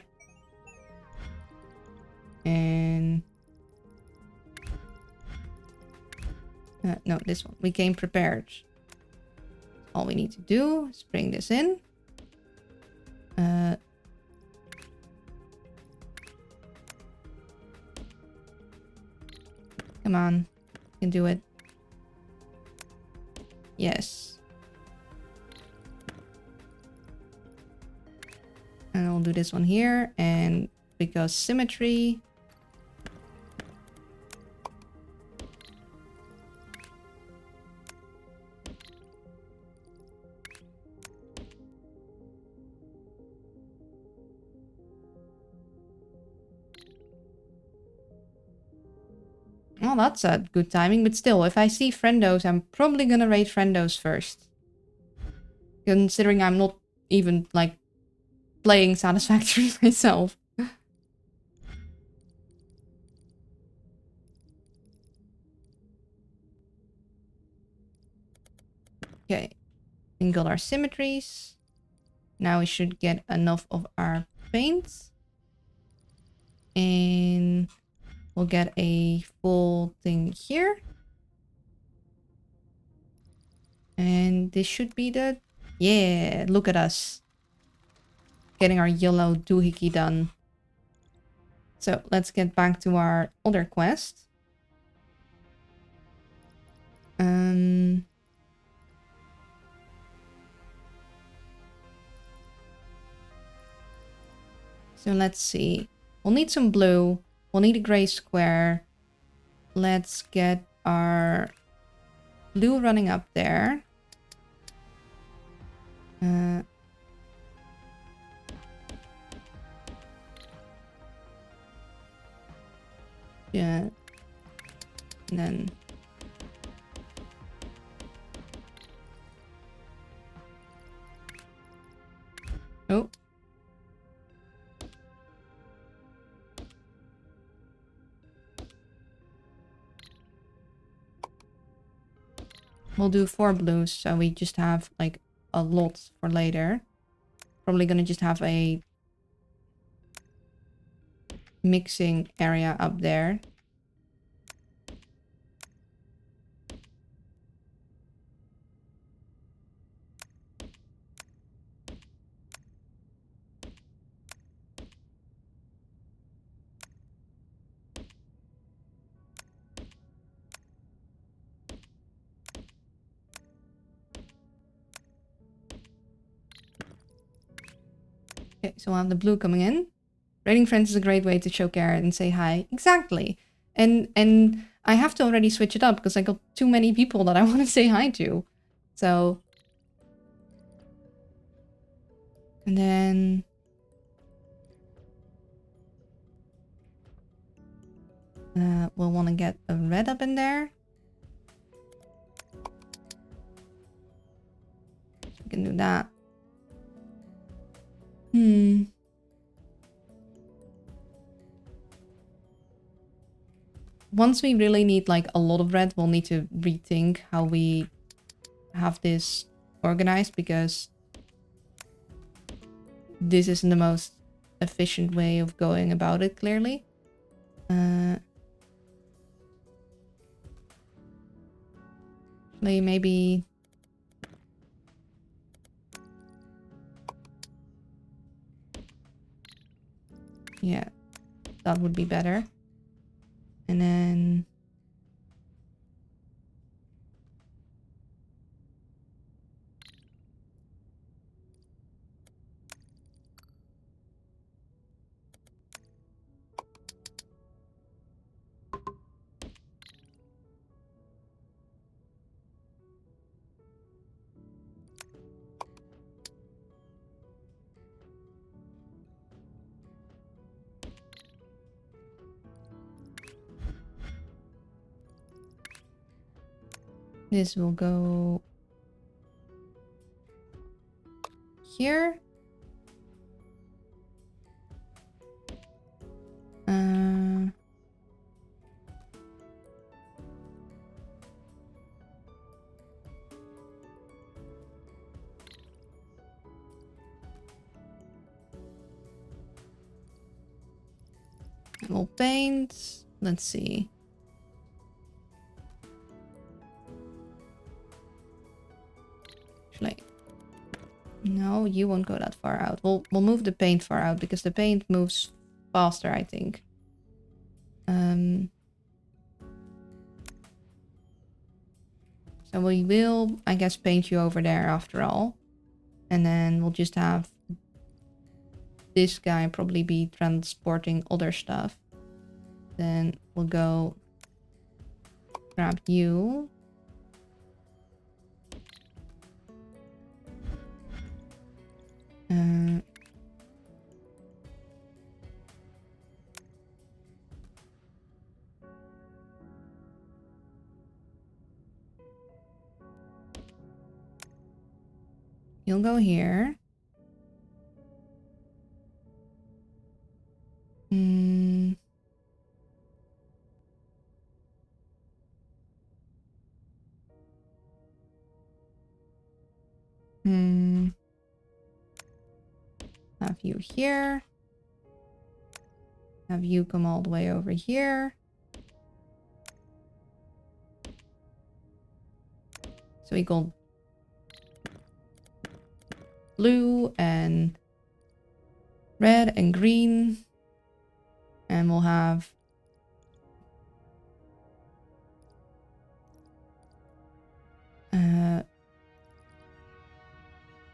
And... no, this one. We came prepared. All we need to do is bring this in. Come on. You can do it. Yes. And I'll do this one here. And because symmetry... Well, that's a good timing, but still, if I see friendos, I'm probably gonna raid friendos first. Considering I'm not even, like, playing Satisfactory myself. Okay. We got our symmetries. Now we should get enough of our paint. And... we'll get a full thing here. And this should be the... Yeah, look at us. Getting our yellow doohickey done. So, let's get back to our other quest. So, let's see. We'll need some blue. We'll need a gray square. Let's get our blue running up there. Yeah. And then... oh. We'll do 4 blues, so we just have like a lot for later. Probably gonna just have a mixing area up there. Okay, so we'll have the blue coming in. Raiding friends is a great way to show care and say hi. Exactly. And I have to already switch it up because I got too many people that I want to say hi to. So... And then... we'll want to get a red up in there. So we can do that. Once we really need like a lot of red, we'll need to rethink how we have this organized, because this isn't the most efficient way of going about it, clearly. Maybe... Yeah, that would be better. And then... This will go here. We'll paint. Let's see. Actually, no, you won't go that far out. We'll move the paint far out because the paint moves faster, I think. So we will, I guess, paint you over there after all. And then we'll just have this guy probably be transporting other stuff. Then we'll go grab you. You'll go here. Have you here. Have you come all the way over here. So we go blue and red and green. And we'll have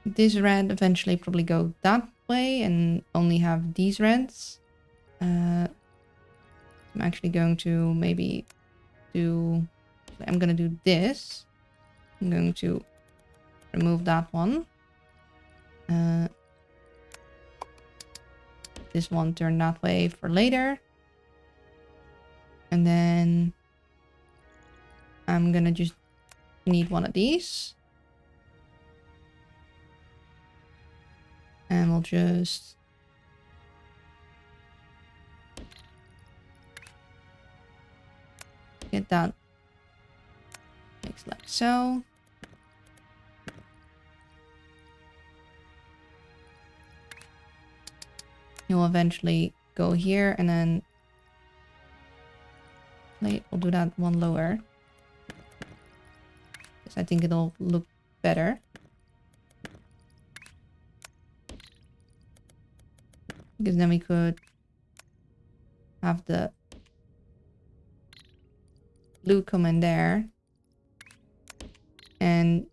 this red eventually probably go that way and only have these reds. I'm actually going to maybe do... I'm going to do this. I'm going to remove that one. This one turn that way for later. And then I'm going to just need one of these. And we'll just... get that mixed like so. You'll eventually go here and then we'll do that one lower. Because I think it'll look better. Because then we could have the blue come in there. And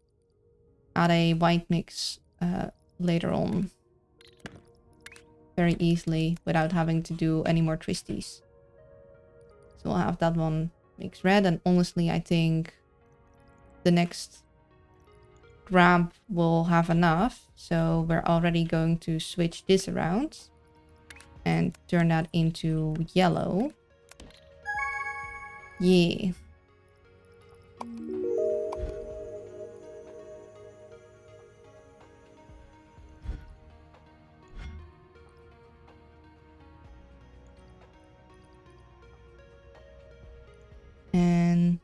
add a white mix later on. Very easily without having to do any more twisties. So we'll have that one mix red. And honestly, I think the next grab will have enough. So we're already going to switch this around and turn that into yellow. Yeah. And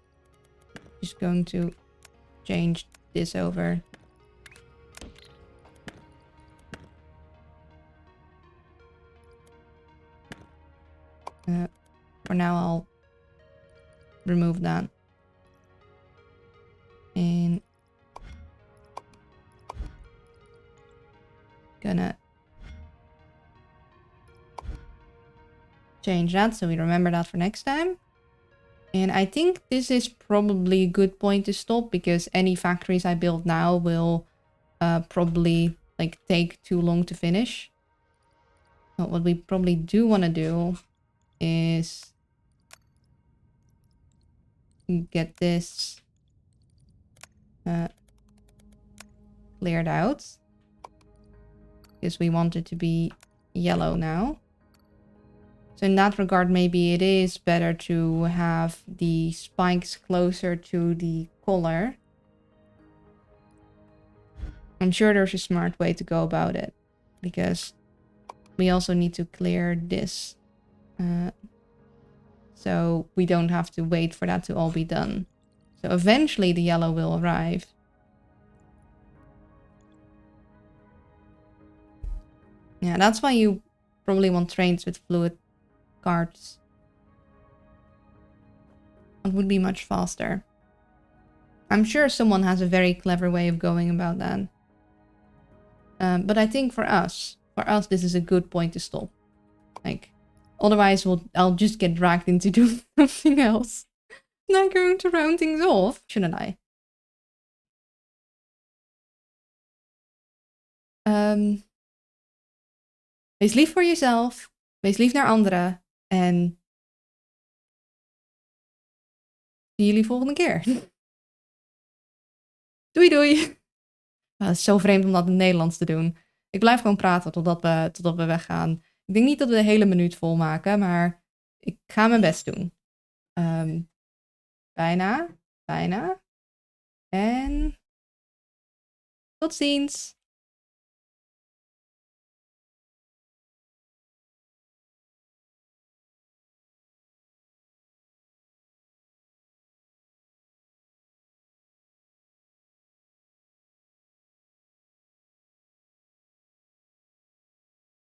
just going to change this over. For now, I'll remove that. And gonna change that so we remember that for next time. And I think this is probably a good point to stop because any factories I build now will probably like take too long to finish. But what we probably do want to do is get this cleared out. Because we want it to be yellow now. So in that regard, maybe it is better to have the spikes closer to the collar. I'm sure there's a smart way to go about it. Because we also need to clear this. So we don't have to wait for that to all be done. So eventually the yellow will arrive. Yeah, that's why you probably want trains with fluid carts. It would be much faster. I'm sure someone has a very clever way of going about that. But I think for us, this is a good point to stop. Like, otherwise I'll just get dragged into doing something else. Not going to round things off, shouldn't I? Wees lief voor jezelf. Wees lief naar anderen. En zie jullie volgende keer. Doei doei. Het is zo vreemd om dat in het Nederlands te doen. Ik blijf gewoon praten totdat we weggaan. Ik denk niet dat we de hele minuut volmaken, maar ik ga mijn best doen. Bijna. En tot ziens.